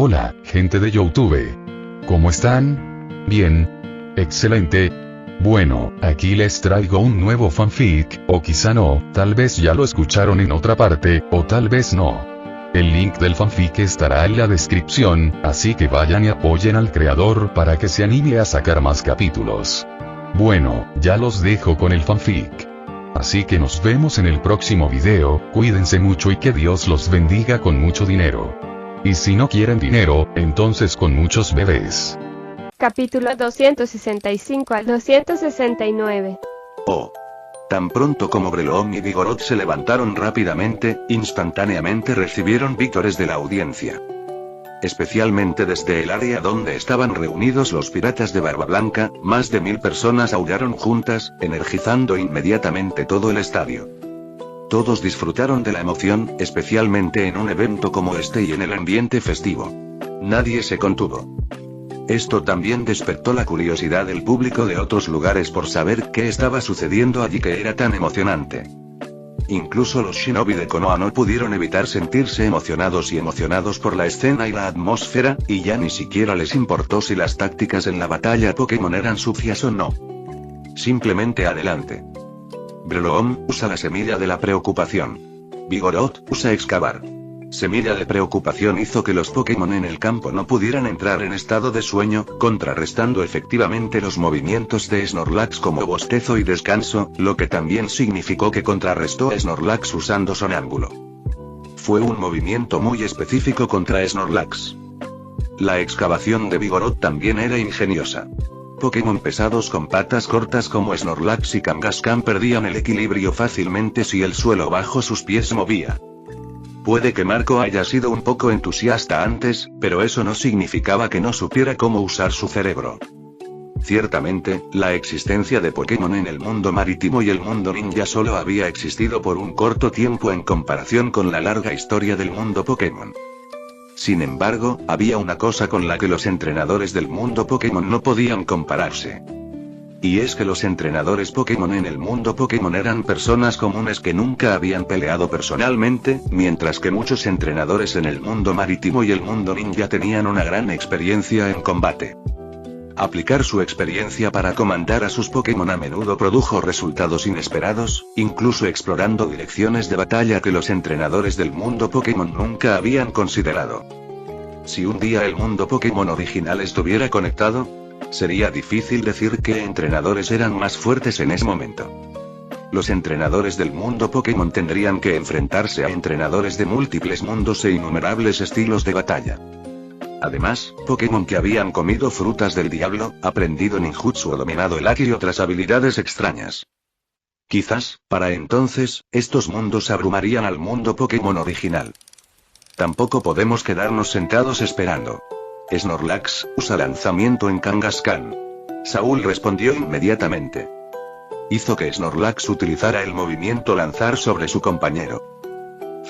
Hola, gente de YouTube. ¿Cómo están? Bien. Excelente. Bueno, aquí les traigo un nuevo fanfic, o quizá no, tal vez ya lo escucharon en otra parte, o tal vez no. El link del fanfic estará en la descripción, así que vayan y apoyen al creador para que se anime a sacar más capítulos. Bueno, ya los dejo con el fanfic. Así que nos vemos en el próximo video, cuídense mucho y que Dios los bendiga con mucho dinero. Y si no quieren dinero, entonces con muchos bebés. Capítulo 265 al 269. Oh. Tan pronto como Breloom y Vigoroth se levantaron rápidamente, instantáneamente recibieron víctores de la audiencia. Especialmente desde el área donde estaban reunidos los piratas de Barba Blanca, más de 1000 personas aullaron juntas, energizando inmediatamente todo el estadio. Todos disfrutaron de la emoción, especialmente en un evento como este y en el ambiente festivo. Nadie se contuvo. Esto también despertó la curiosidad del público de otros lugares por saber qué estaba sucediendo allí que era tan emocionante. Incluso los shinobi de Konoha no pudieron evitar sentirse emocionados por la escena y la atmósfera, y ya ni siquiera les importó si las tácticas en la batalla Pokémon eran sucias o no. Simplemente adelante. Breloom usa la semilla de la preocupación. Vigoroth usa excavar. Semilla de preocupación hizo que los Pokémon en el campo no pudieran entrar en estado de sueño, contrarrestando efectivamente los movimientos de Snorlax como bostezo y descanso, lo que también significó que contrarrestó a Snorlax usando sonámbulo. Fue un movimiento muy específico contra Snorlax. La excavación de Vigoroth también era ingeniosa. Pokémon pesados con patas cortas como Snorlax y Kangaskhan perdían el equilibrio fácilmente si el suelo bajo sus pies se movía. Puede que Marco haya sido un poco entusiasta antes, pero eso no significaba que no supiera cómo usar su cerebro. Ciertamente, la existencia de Pokémon en el mundo marítimo y el mundo ninja solo había existido por un corto tiempo en comparación con la larga historia del mundo Pokémon. Sin embargo, había una cosa con la que los entrenadores del mundo Pokémon no podían compararse. Y es que los entrenadores Pokémon en el mundo Pokémon eran personas comunes que nunca habían peleado personalmente, mientras que muchos entrenadores en el mundo marítimo y el mundo ninja tenían una gran experiencia en combate. Aplicar su experiencia para comandar a sus Pokémon a menudo produjo resultados inesperados, incluso explorando direcciones de batalla que los entrenadores del mundo Pokémon nunca habían considerado. Si un día el mundo Pokémon original estuviera conectado, sería difícil decir qué entrenadores eran más fuertes en ese momento. Los entrenadores del mundo Pokémon tendrían que enfrentarse a entrenadores de múltiples mundos e innumerables estilos de batalla. Además, Pokémon que habían comido frutas del diablo, aprendido ninjutsu o dominado el Haki y otras habilidades extrañas. Quizás, para entonces, estos mundos abrumarían al mundo Pokémon original. Tampoco podemos quedarnos sentados esperando. Snorlax usa lanzamiento en Kangaskhan. Saúl respondió inmediatamente. Hizo que Snorlax utilizara el movimiento lanzar sobre su compañero.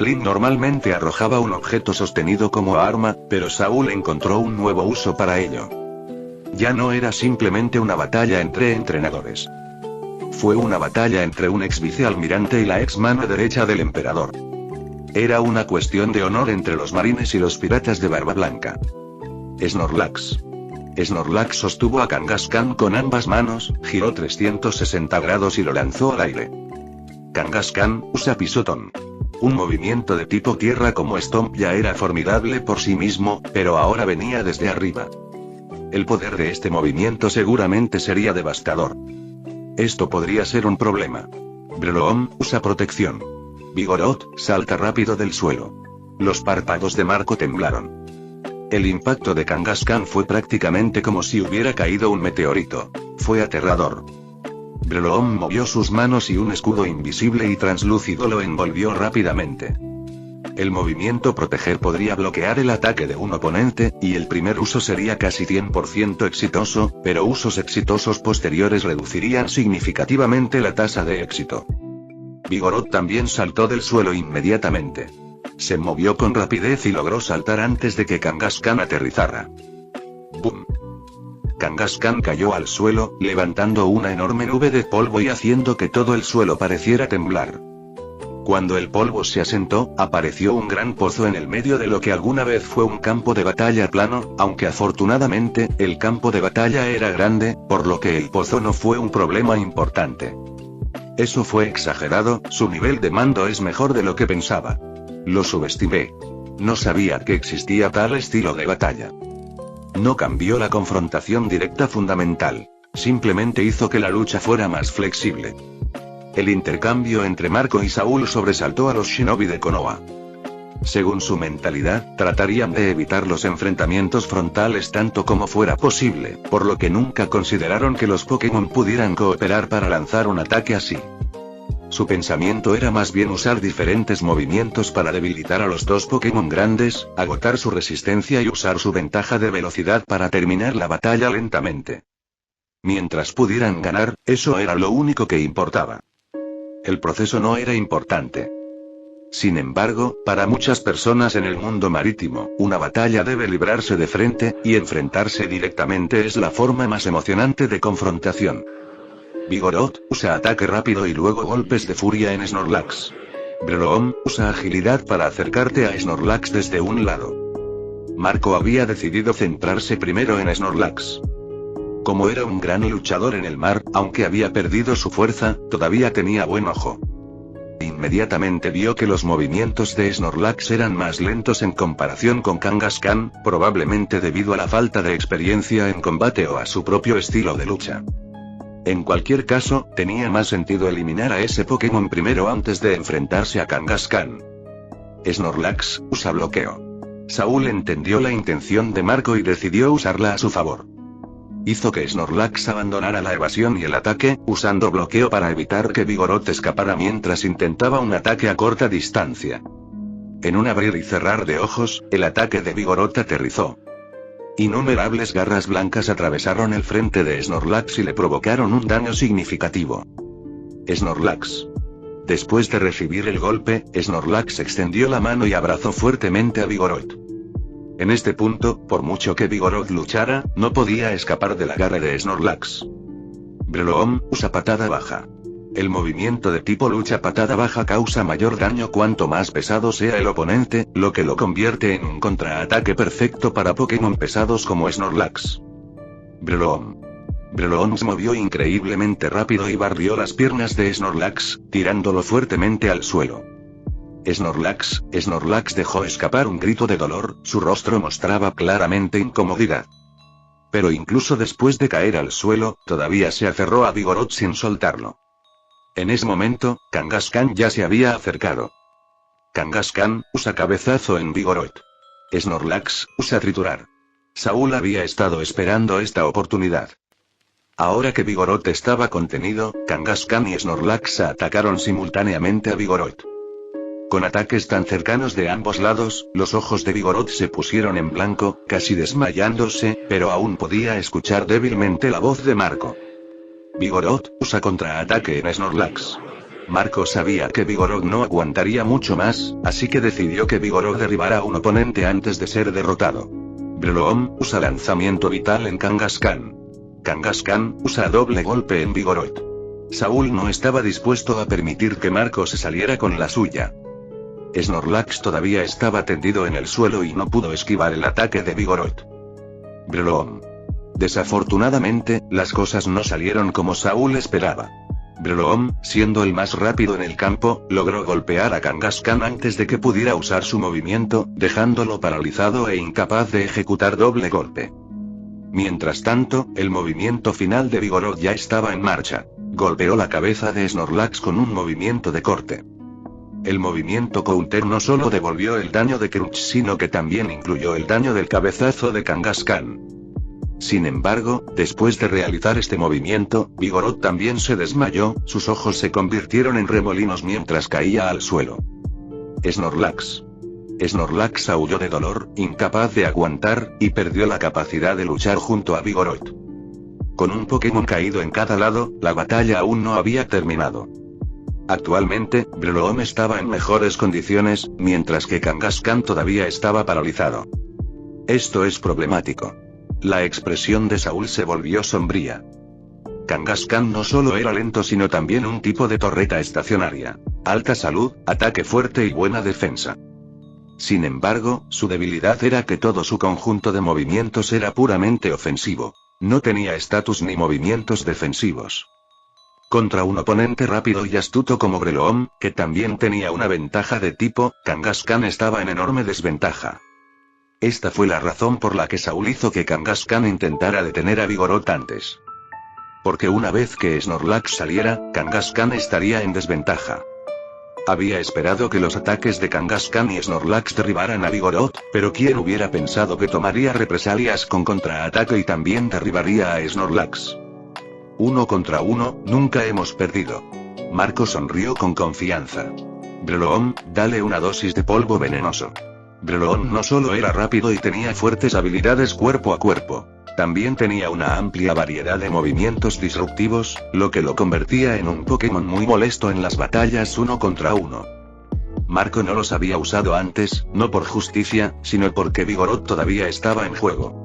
Flynn normalmente arrojaba un objeto sostenido como arma, pero Saúl encontró un nuevo uso para ello. Ya no era simplemente una batalla entre entrenadores. Fue una batalla entre un ex vicealmirante y la ex mano derecha del emperador. Era una cuestión de honor entre los marines y los piratas de Barba Blanca. Snorlax sostuvo a Kangaskhan con ambas manos, giró 360 grados y lo lanzó al aire. Kangaskhan usa pisotón. Un movimiento de tipo tierra como Stomp ya era formidable por sí mismo, pero ahora venía desde arriba. El poder de este movimiento seguramente sería devastador. Esto podría ser un problema. Breloom usa protección. Vigoroth salta rápido del suelo. Los párpados de Marco temblaron. El impacto de Kangaskhan fue prácticamente como si hubiera caído un meteorito. Fue aterrador. Breloom movió sus manos y un escudo invisible y translúcido lo envolvió rápidamente. El movimiento proteger podría bloquear el ataque de un oponente, y el primer uso sería casi 100% exitoso, pero usos exitosos posteriores reducirían significativamente la tasa de éxito. Vigoroth también saltó del suelo inmediatamente. Se movió con rapidez y logró saltar antes de que Kangaskhan aterrizara. ¡Bum! Kangaskhan cayó al suelo, levantando una enorme nube de polvo y haciendo que todo el suelo pareciera temblar. Cuando el polvo se asentó, apareció un gran pozo en el medio de lo que alguna vez fue un campo de batalla plano, aunque afortunadamente, el campo de batalla era grande, por lo que el pozo no fue un problema importante. Eso fue exagerado, su nivel de mando es mejor de lo que pensaba. Lo subestimé. No sabía que existía tal estilo de batalla. No cambió la confrontación directa fundamental. Simplemente hizo que la lucha fuera más flexible. El intercambio entre Marco y Saúl sobresaltó a los shinobi de Konoha. Según su mentalidad, tratarían de evitar los enfrentamientos frontales tanto como fuera posible, por lo que nunca consideraron que los Pokémon pudieran cooperar para lanzar un ataque así. Su pensamiento era más bien usar diferentes movimientos para debilitar a los dos Pokémon grandes, agotar su resistencia y usar su ventaja de velocidad para terminar la batalla lentamente. Mientras pudieran ganar, eso era lo único que importaba. El proceso no era importante. Sin embargo, para muchas personas en el mundo marítimo, una batalla debe librarse de frente, y enfrentarse directamente es la forma más emocionante de confrontación. Vigoroth usa ataque rápido y luego golpes de furia en Snorlax. Breloom usa agilidad para acercarte a Snorlax desde un lado. Marco había decidido centrarse primero en Snorlax. Como era un gran luchador en el mar, aunque había perdido su fuerza, todavía tenía buen ojo. Inmediatamente vio que los movimientos de Snorlax eran más lentos en comparación con Kangaskhan, probablemente debido a la falta de experiencia en combate o a su propio estilo de lucha. En cualquier caso, tenía más sentido eliminar a ese Pokémon primero antes de enfrentarse a Kangaskhan. Snorlax usa bloqueo. Saúl entendió la intención de Marco y decidió usarla a su favor. Hizo que Snorlax abandonara la evasión y el ataque, usando bloqueo para evitar que Vigoroth escapara mientras intentaba un ataque a corta distancia. En un abrir y cerrar de ojos, el ataque de Vigoroth aterrizó. Innumerables garras blancas atravesaron el frente de Snorlax y le provocaron un daño significativo. Snorlax. Después de recibir el golpe, Snorlax extendió la mano y abrazó fuertemente a Vigoroth. En este punto, por mucho que Vigoroth luchara, no podía escapar del agarre de Snorlax. Breloom usa patada baja. El movimiento de tipo lucha patada baja causa mayor daño cuanto más pesado sea el oponente, lo que lo convierte en un contraataque perfecto para Pokémon pesados como Snorlax. Breloom. Breloom se movió increíblemente rápido y barrió las piernas de Snorlax, tirándolo fuertemente al suelo. Snorlax dejó escapar un grito de dolor, su rostro mostraba claramente incomodidad. Pero incluso después de caer al suelo, todavía se aferró a Vigoroth sin soltarlo. En ese momento, Kangaskhan ya se había acercado. Kangaskhan usa cabezazo en Vigoroth. Snorlax usa triturar. Saúl había estado esperando esta oportunidad. Ahora que Vigoroth estaba contenido, Kangaskhan y Snorlax atacaron simultáneamente a Vigoroth. Con ataques tan cercanos de ambos lados, los ojos de Vigoroth se pusieron en blanco, casi desmayándose, pero aún podía escuchar débilmente la voz de Marco. Vigoroth usa contraataque en Snorlax. Marco sabía que Vigoroth no aguantaría mucho más, así que decidió que Vigoroth derribara a un oponente antes de ser derrotado. Breloom usa lanzamiento vital en Kangaskhan. Kangaskhan usa doble golpe en Vigoroth. Saúl no estaba dispuesto a permitir que Marco se saliera con la suya. Snorlax todavía estaba tendido en el suelo y no pudo esquivar el ataque de Vigoroth. Breloom. Desafortunadamente, las cosas no salieron como Saúl esperaba. Breloom, siendo el más rápido en el campo, logró golpear a Kangaskhan antes de que pudiera usar su movimiento, dejándolo paralizado e incapaz de ejecutar doble golpe. Mientras tanto, el movimiento final de Vigoroth ya estaba en marcha. Golpeó la cabeza de Snorlax con un movimiento de corte. El movimiento counter no solo devolvió el daño de Crunch sino que también incluyó el daño del cabezazo de Kangaskhan. Sin embargo, después de realizar este movimiento, Vigoroth también se desmayó, sus ojos se convirtieron en remolinos mientras caía al suelo. Snorlax. Snorlax aulló de dolor, incapaz de aguantar, y perdió la capacidad de luchar junto a Vigoroth. Con un Pokémon caído en cada lado, la batalla aún no había terminado. Actualmente, Breloom estaba en mejores condiciones, mientras que Kangaskhan todavía estaba paralizado. Esto es problemático. La expresión de Saúl se volvió sombría. Kangaskhan no solo era lento sino también un tipo de torreta estacionaria. Alta salud, ataque fuerte y buena defensa. Sin embargo, su debilidad era que todo su conjunto de movimientos era puramente ofensivo. No tenía estatus ni movimientos defensivos. Contra un oponente rápido y astuto como Breloom, que también tenía una ventaja de tipo, Kangaskhan estaba en enorme desventaja. Esta fue la razón por la que Saúl hizo que Kangaskhan intentara detener a Vigoroth antes. Porque una vez que Snorlax saliera, Kangaskhan estaría en desventaja. Había esperado que los ataques de Kangaskhan y Snorlax derribaran a Vigoroth, pero ¿quién hubiera pensado que tomaría represalias con contraataque y también derribaría a Snorlax? 1 contra 1, nunca hemos perdido. Marco sonrió con confianza. Breloom, dale una dosis de polvo venenoso. Breloom no solo era rápido y tenía fuertes habilidades cuerpo a cuerpo, también tenía una amplia variedad de movimientos disruptivos, lo que lo convertía en un Pokémon muy molesto en las batallas 1 contra 1. Marco no los había usado antes, no por justicia, sino porque Vigoroth todavía estaba en juego.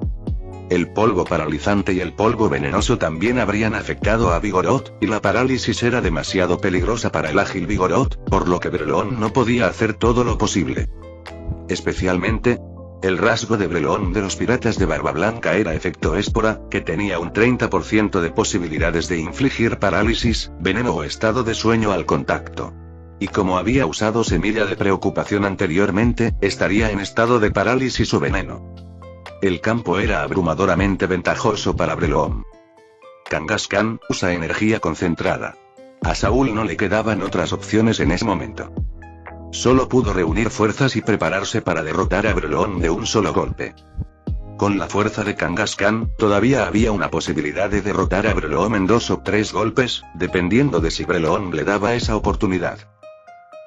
El polvo paralizante y el polvo venenoso también habrían afectado a Vigoroth, y la parálisis era demasiado peligrosa para el ágil Vigoroth, por lo que Breloom no podía hacer todo lo posible. Especialmente, el rasgo de Breloom de los piratas de Barba Blanca era efecto espora, que tenía un 30% de posibilidades de infligir parálisis, veneno o estado de sueño al contacto. Y como había usado semilla de preocupación anteriormente, estaría en estado de parálisis o veneno. El campo era abrumadoramente ventajoso para Breloom. Kangaskhan usa energía concentrada. A Saúl no le quedaban otras opciones en ese momento. Solo pudo reunir fuerzas y prepararse para derrotar a Breloom de un solo golpe. Con la fuerza de Kangaskhan, todavía había una posibilidad de derrotar a Breloom en 2 o 3 golpes, dependiendo de si Breloom le daba esa oportunidad.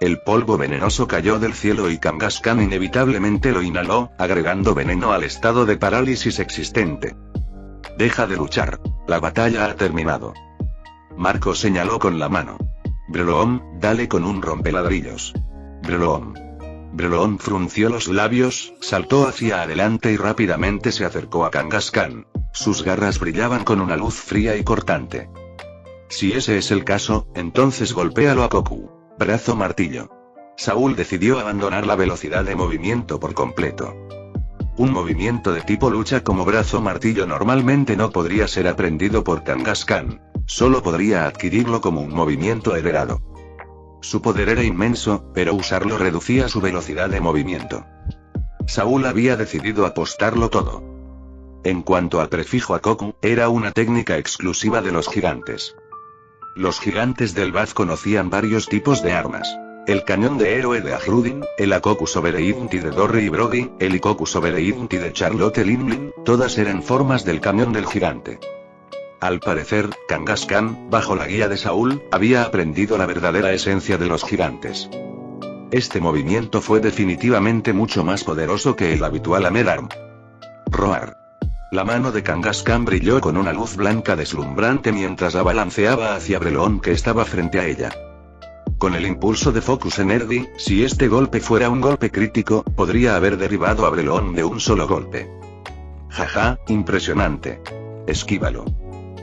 El polvo venenoso cayó del cielo y Kangaskhan inevitablemente lo inhaló, agregando veneno al estado de parálisis existente. Deja de luchar. La batalla ha terminado. Marco señaló con la mano. Breloom, dale con un rompeladrillos. Breloom. Breloom frunció los labios, saltó hacia adelante y rápidamente se acercó a Kangaskhan. Sus garras brillaban con una luz fría y cortante. Si ese es el caso, entonces golpéalo a Koku. Brazo martillo. Saúl decidió abandonar la velocidad de movimiento por completo. Un movimiento de tipo lucha como brazo martillo normalmente no podría ser aprendido por Kangaskhan, solo podría adquirirlo como un movimiento heredado. Su poder era inmenso, pero usarlo reducía su velocidad de movimiento. Saúl había decidido apostarlo todo. En cuanto al prefijo a Koku, era una técnica exclusiva de los gigantes. Los gigantes del Baz conocían varios tipos de armas. El cañón de héroe de Ahrudin, el Akoku Sobereidnti de Dorry y Brody, el Ikoku Sobereidnti de Charlotte Limblin, todas eran formas del cañón del gigante. Al parecer, Kangaskhan, bajo la guía de Saúl, había aprendido la verdadera esencia de los gigantes. Este movimiento fue definitivamente mucho más poderoso que el habitual Hammer Arm. Roar. La mano de Kangaskhan brilló con una luz blanca deslumbrante mientras la balanceaba hacia Breloom que estaba frente a ella. Con el impulso de Focus Energy, si este golpe fuera un golpe crítico, podría haber derribado a Breloom de un solo golpe. Jaja, impresionante. Esquívalo.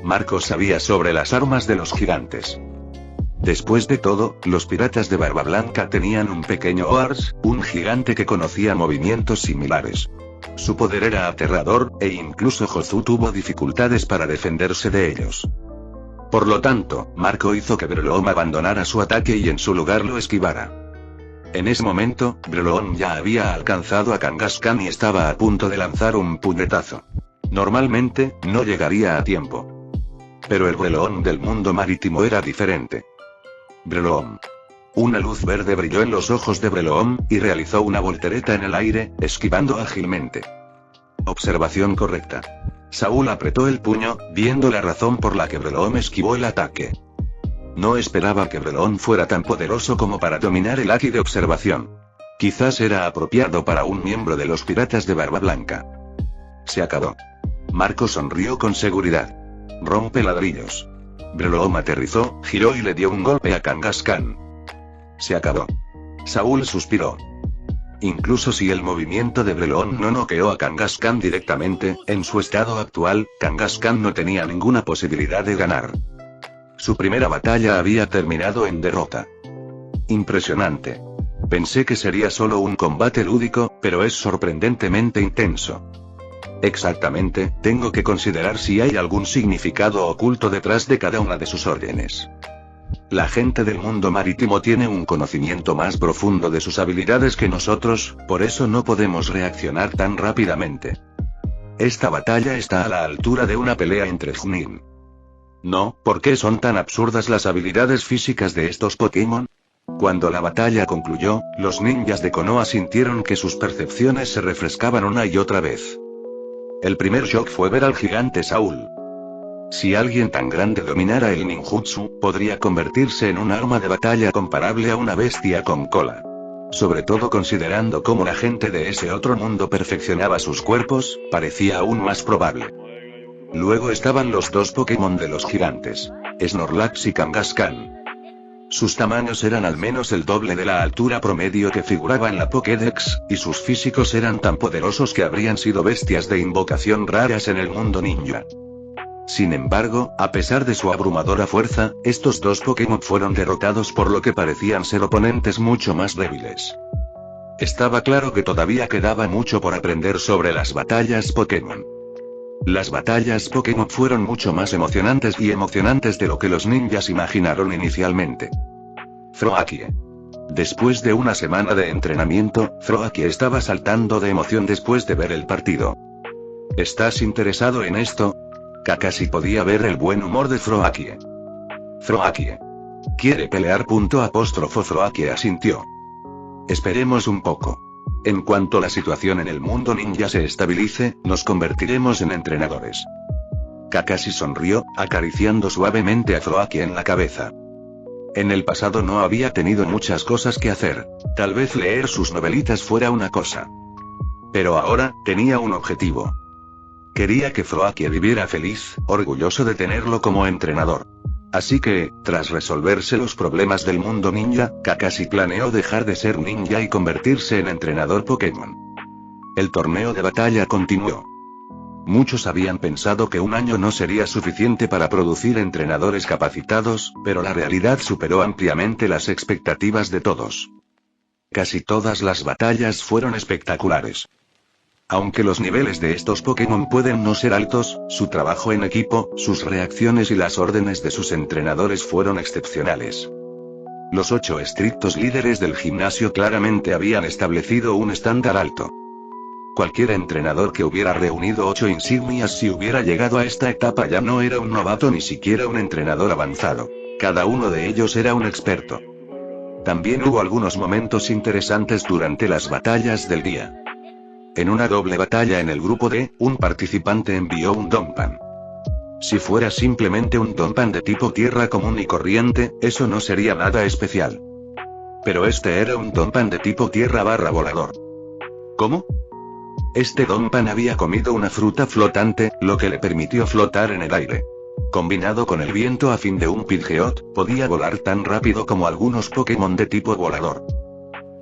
Marco sabía sobre las armas de los gigantes. Después de todo, los piratas de Barba Blanca tenían un pequeño Oars, un gigante que conocía movimientos similares. Su poder era aterrador, e incluso Jozu tuvo dificultades para defenderse de ellos. Por lo tanto, Marco hizo que Breloom abandonara su ataque y en su lugar lo esquivara. En ese momento, Breloom ya había alcanzado a Kangaskhan y estaba a punto de lanzar un puñetazo. Normalmente, no llegaría a tiempo. Pero el Breloom del mundo marítimo era diferente. Breloom. Una luz verde brilló en los ojos de Breloom, y realizó una voltereta en el aire, esquivando ágilmente. Observación correcta. Saúl apretó el puño, viendo la razón por la que Breloom esquivó el ataque. No esperaba que Breloom fuera tan poderoso como para dominar el haki de observación. Quizás era apropiado para un miembro de los piratas de Barba Blanca. Se acabó. Marco sonrió con seguridad. Rompe ladrillos. Breloom aterrizó, giró y le dio un golpe a Kangaskhan. Se acabó. Saúl suspiró. Incluso si el movimiento de Breloom no noqueó a Kangaskhan directamente, en su estado actual, Kangaskhan no tenía ninguna posibilidad de ganar. Su primera batalla había terminado en derrota. Impresionante. Pensé que sería solo un combate lúdico, pero es sorprendentemente intenso. Exactamente, tengo que considerar si hay algún significado oculto detrás de cada una de sus órdenes. La gente del mundo marítimo tiene un conocimiento más profundo de sus habilidades que nosotros, por eso no podemos reaccionar tan rápidamente. Esta batalla está a la altura de una pelea entre Chunin. No, ¿por qué son tan absurdas las habilidades físicas de estos Pokémon? Cuando la batalla concluyó, los ninjas de Konoha sintieron que sus percepciones se refrescaban una y otra vez. El primer shock fue ver al gigante Saúl. Si alguien tan grande dominara el ninjutsu, podría convertirse en un arma de batalla comparable a una bestia con cola. Sobre todo considerando cómo la gente de ese otro mundo perfeccionaba sus cuerpos, parecía aún más probable. Luego estaban los dos Pokémon de los gigantes, Snorlax y Kangaskhan. Sus tamaños eran al menos el doble de la altura promedio que figuraba en la Pokédex, y sus físicos eran tan poderosos que habrían sido bestias de invocación raras en el mundo ninja. Sin embargo, a pesar de su abrumadora fuerza, estos dos Pokémon fueron derrotados por lo que parecían ser oponentes mucho más débiles. Estaba claro que todavía quedaba mucho por aprender sobre las batallas Pokémon. Las batallas Pokémon fueron mucho más emocionantes de lo que los ninjas imaginaron inicialmente. Froakie. Después de una semana de entrenamiento, Froakie estaba saltando de emoción después de ver el partido. ¿Estás interesado en esto? Kakashi podía ver el buen humor de Froakie. Froakie. ¿Quiere pelear? Froakie asintió. Esperemos un poco. En cuanto la situación en el mundo ninja se estabilice, nos convertiremos en entrenadores. Kakashi sonrió, acariciando suavemente a Froakie en la cabeza. En el pasado no había tenido muchas cosas que hacer. Tal vez leer sus novelitas fuera una cosa. Pero ahora, tenía un objetivo. Quería que Froakie viviera feliz, orgulloso de tenerlo como entrenador. Así que, tras resolverse los problemas del mundo ninja, Kakashi planeó dejar de ser ninja y convertirse en entrenador Pokémon. El torneo de batalla continuó. Muchos habían pensado que un año no sería suficiente para producir entrenadores capacitados, pero la realidad superó ampliamente las expectativas de todos. Casi todas las batallas fueron espectaculares. Aunque los niveles de estos Pokémon pueden no ser altos, su trabajo en equipo, sus reacciones y las órdenes de sus entrenadores fueron excepcionales. Los 8 estrictos líderes del gimnasio claramente habían establecido un estándar alto. Cualquier entrenador que hubiera reunido 8 insignias si hubiera llegado a esta etapa ya no era un novato ni siquiera un entrenador avanzado. Cada uno de ellos era un experto. También hubo algunos momentos interesantes durante las batallas del día. En una doble batalla en el grupo D, un participante envió un Donphan. Si fuera simplemente un Donphan de tipo tierra común y corriente, eso no sería nada especial. Pero este era un Donphan de tipo tierra/volador. ¿Cómo? Este Donphan había comido una fruta flotante, lo que le permitió flotar en el aire. Combinado con el viento afín de un Pidgeot, podía volar tan rápido como algunos Pokémon de tipo volador.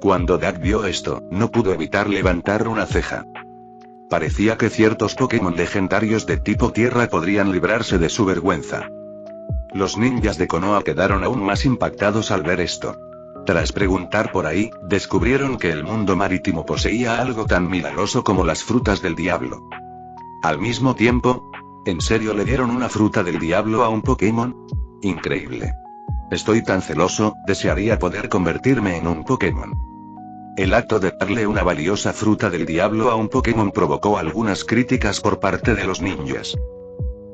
Cuando Doug vio esto, no pudo evitar levantar una ceja. Parecía que ciertos Pokémon legendarios de tipo tierra podrían librarse de su vergüenza. Los ninjas de Konoha quedaron aún más impactados al ver esto. Tras preguntar por ahí, descubrieron que el mundo marítimo poseía algo tan milagroso como las frutas del diablo. Al mismo tiempo, ¿en serio le dieron una fruta del diablo a un Pokémon? Increíble. Estoy tan celoso, desearía poder convertirme en un Pokémon. El acto de darle una valiosa fruta del diablo a un Pokémon provocó algunas críticas por parte de los ninjas.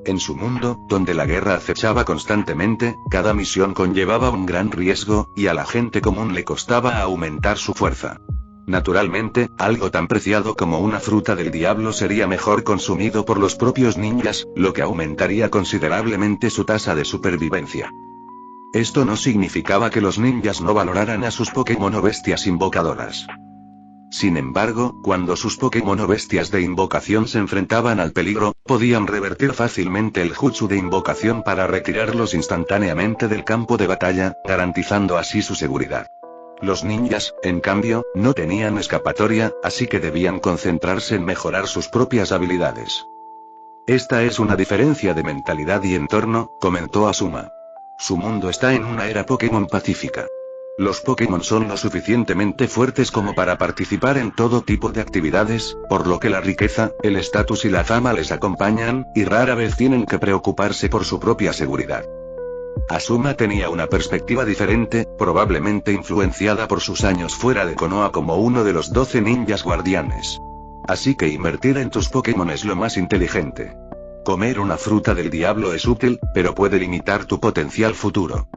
En su mundo, donde la guerra acechaba constantemente, cada misión conllevaba un gran riesgo, y a la gente común le costaba aumentar su fuerza. Naturalmente, algo tan preciado como una fruta del diablo sería mejor consumido por los propios ninjas, lo que aumentaría considerablemente su tasa de supervivencia. Esto no significaba que los ninjas no valoraran a sus Pokémon o bestias invocadoras. Sin embargo, cuando sus Pokémon o bestias de invocación se enfrentaban al peligro, podían revertir fácilmente el jutsu de invocación para retirarlos instantáneamente del campo de batalla, garantizando así su seguridad. Los ninjas, en cambio, no tenían escapatoria, así que debían concentrarse en mejorar sus propias habilidades. Esta es una diferencia de mentalidad y entorno, comentó Asuma. Su mundo está en una era Pokémon pacífica. Los Pokémon son lo suficientemente fuertes como para participar en todo tipo de actividades, por lo que la riqueza, el estatus y la fama les acompañan, y rara vez tienen que preocuparse por su propia seguridad. Asuma tenía una perspectiva diferente, probablemente influenciada por sus años fuera de Konoha como uno de los 12 ninjas guardianes. Así que invertir en tus Pokémon es lo más inteligente. Comer una fruta del diablo es útil, pero puede limitar tu potencial futuro.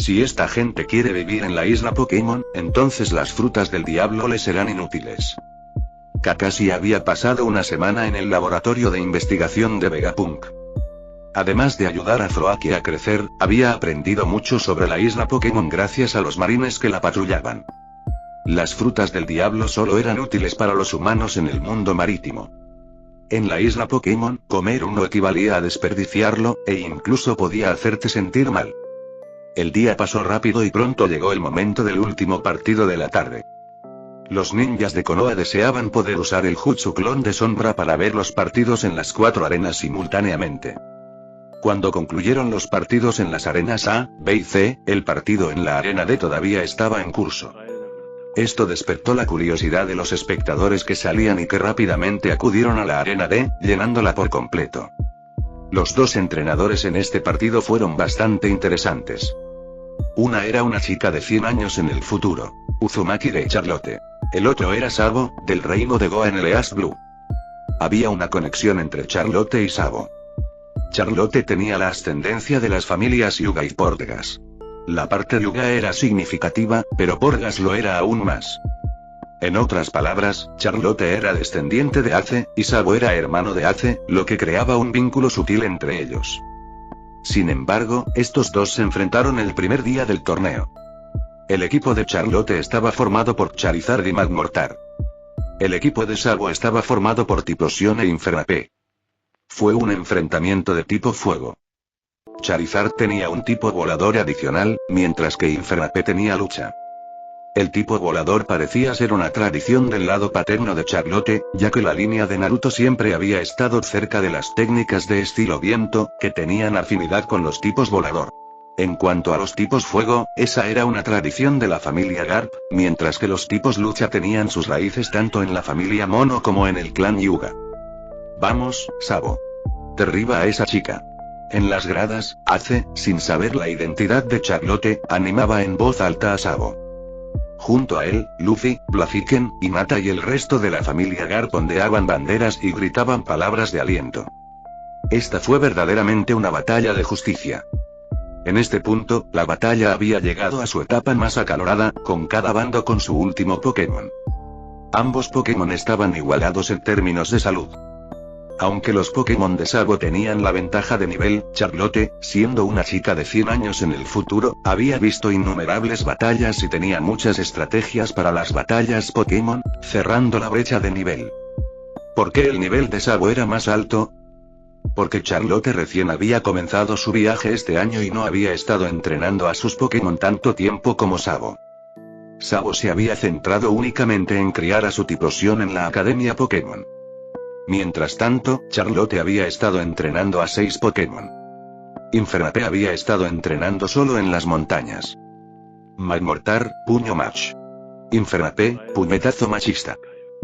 Si esta gente quiere vivir en la isla Pokémon, entonces las frutas del diablo les serán inútiles. Kakashi había pasado una semana en el laboratorio de investigación de Vegapunk. Además de ayudar a Zoroark a crecer, había aprendido mucho sobre la isla Pokémon gracias a los marines que la patrullaban. Las frutas del diablo solo eran útiles para los humanos en el mundo marítimo. En la isla Pokémon, comer uno equivalía a desperdiciarlo, e incluso podía hacerte sentir mal. El día pasó rápido y pronto llegó el momento del último partido de la tarde. Los ninjas de Konoha deseaban poder usar el Jutsu Clon de Sombra para ver los partidos en las 4 arenas simultáneamente. Cuando concluyeron los partidos en las arenas A, B y C, el partido en la arena D todavía estaba en curso. Esto despertó la curiosidad de los espectadores que salían y que rápidamente acudieron a la arena D, llenándola por completo. Los dos entrenadores en este partido fueron bastante interesantes. Una era una chica de 100 años en el futuro, Uzumaki de Charlotte. El otro era Sabo, del reino de Goa en el East Blue. Había una conexión entre Charlotte y Sabo. Charlotte tenía la ascendencia de las familias Hyuga y Portegas. La parte Hyuga era significativa, pero Portegas lo era aún más. En otras palabras, Charlotte era descendiente de Ace, y Sabo era hermano de Ace, lo que creaba un vínculo sutil entre ellos. Sin embargo, estos dos se enfrentaron el primer día del torneo. El equipo de Charlotte estaba formado por Charizard y Magmortar. El equipo de Sabo estaba formado por Typhlosion e Infernape. Fue un enfrentamiento de tipo fuego. Charizard tenía un tipo volador adicional, mientras que Infernape tenía lucha. El tipo volador parecía ser una tradición del lado paterno de Charlotte, ya que la línea de Naruto siempre había estado cerca de las técnicas de estilo viento, que tenían afinidad con los tipos volador. En cuanto a los tipos fuego, esa era una tradición de la familia Garp, mientras que los tipos lucha tenían sus raíces tanto en la familia Mono como en el clan Hyuga. Vamos, Sabo. Derriba a esa chica. En las gradas, Ace, sin saber la identidad de Charlotte, animaba en voz alta a Sabo. Junto a él, Luffy, Blaziken, Hinata y el resto de la familia Garp ondeaban banderas y gritaban palabras de aliento. Esta fue verdaderamente una batalla de justicia. En este punto, la batalla había llegado a su etapa más acalorada, con cada bando con su último Pokémon. Ambos Pokémon estaban igualados en términos de salud. Aunque los Pokémon de Sabo tenían la ventaja de nivel, Charlotte, siendo una chica de 100 años en el futuro, había visto innumerables batallas y tenía muchas estrategias para las batallas Pokémon, cerrando la brecha de nivel. ¿Por qué el nivel de Sabo era más alto? Porque Charlotte recién había comenzado su viaje este año y no había estado entrenando a sus Pokémon tanto tiempo como Sabo. Sabo se había centrado únicamente en criar a su Typhlosion en la Academia Pokémon. Mientras tanto, Charlotte había estado entrenando a 6 Pokémon. Infernape había estado entrenando solo en las montañas. Magmortar, puño match. Infernape, puñetazo machista.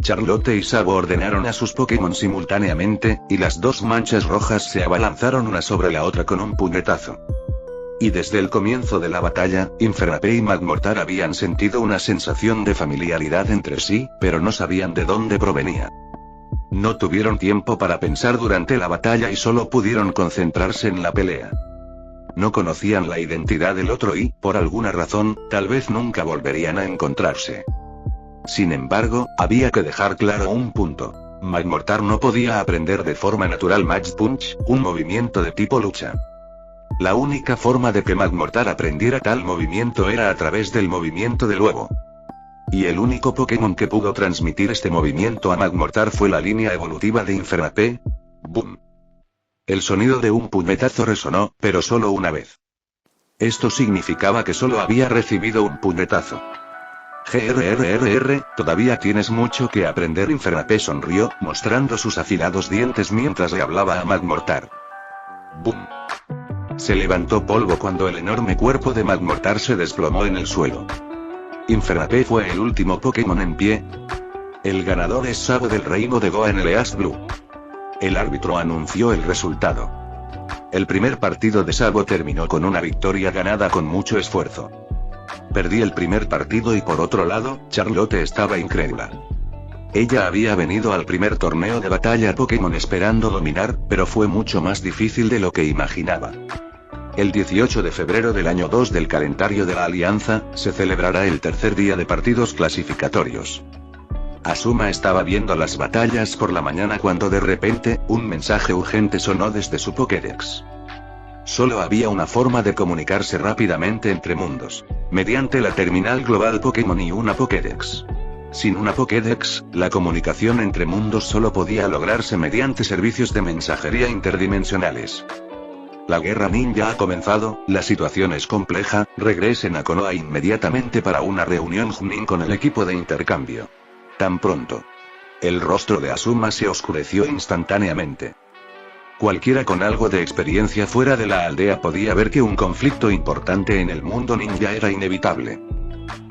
Charlotte y Sabo ordenaron a sus Pokémon simultáneamente, y las dos manchas rojas se abalanzaron una sobre la otra con un puñetazo. Y desde el comienzo de la batalla, Infernape y Magmortar habían sentido una sensación de familiaridad entre sí, pero no sabían de dónde provenía. No tuvieron tiempo para pensar durante la batalla y solo pudieron concentrarse en la pelea. No conocían la identidad del otro y, por alguna razón, tal vez nunca volverían a encontrarse. Sin embargo, había que dejar claro un punto. Magmortar no podía aprender de forma natural Match Punch, un movimiento de tipo lucha. La única forma de que Magmortar aprendiera tal movimiento era a través del movimiento del huevo. Y el único Pokémon que pudo transmitir este movimiento a Magmortar fue la línea evolutiva de Infernape. ¡Boom! El sonido de un puñetazo resonó, pero solo una vez. Esto significaba que solo había recibido un puñetazo. Todavía tienes mucho que aprender. Infernape sonrió, mostrando sus afilados dientes mientras le hablaba a Magmortar. ¡Boom! Se levantó polvo cuando el enorme cuerpo de Magmortar se desplomó en el suelo. Infernape fue el último Pokémon en pie. El ganador es Sabo del reino de Goa en el East Blue. El árbitro anunció el resultado. El primer partido de Sabo terminó con una victoria ganada con mucho esfuerzo. Perdí el primer partido y por otro lado, Charlotte estaba incrédula. Ella había venido al primer torneo de batalla Pokémon esperando dominar, pero fue mucho más difícil de lo que imaginaba. El 18 de febrero del año 2 del calendario de la Alianza, se celebrará el tercer día de partidos clasificatorios. Asuma estaba viendo las batallas por la mañana cuando de repente, un mensaje urgente sonó desde su Pokédex. Solo había una forma de comunicarse rápidamente entre mundos: mediante la terminal global Pokémon y una Pokédex. Sin una Pokédex, la comunicación entre mundos solo podía lograrse mediante servicios de mensajería interdimensionales. La guerra ninja ha comenzado, la situación es compleja, regresen a Konoha inmediatamente para una reunión Chunin con el equipo de intercambio. Tan pronto. El rostro de Asuma se oscureció instantáneamente. Cualquiera con algo de experiencia fuera de la aldea podía ver que un conflicto importante en el mundo ninja era inevitable.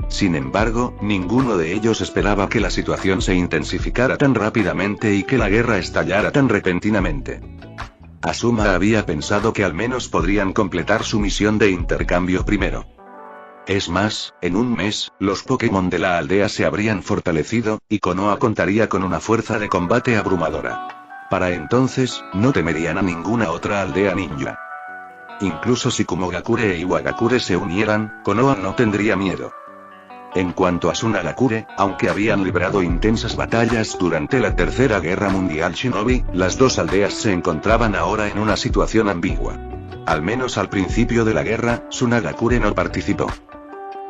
Sin embargo, ninguno de ellos esperaba que la situación se intensificara tan rápidamente y que la guerra estallara tan repentinamente. Asuma había pensado que al menos podrían completar su misión de intercambio primero. Es más, en un mes, los Pokémon de la aldea se habrían fortalecido, y Konoha contaría con una fuerza de combate abrumadora. Para entonces, no temerían a ninguna otra aldea ninja. Incluso si Kumogakure e Iwagakure se unieran, Konoha no tendría miedo. En cuanto a Sunagakure, aunque habían librado intensas batallas durante la Tercera Guerra Mundial Shinobi, las dos aldeas se encontraban ahora en una situación ambigua. Al menos al principio de la guerra, Sunagakure no participó.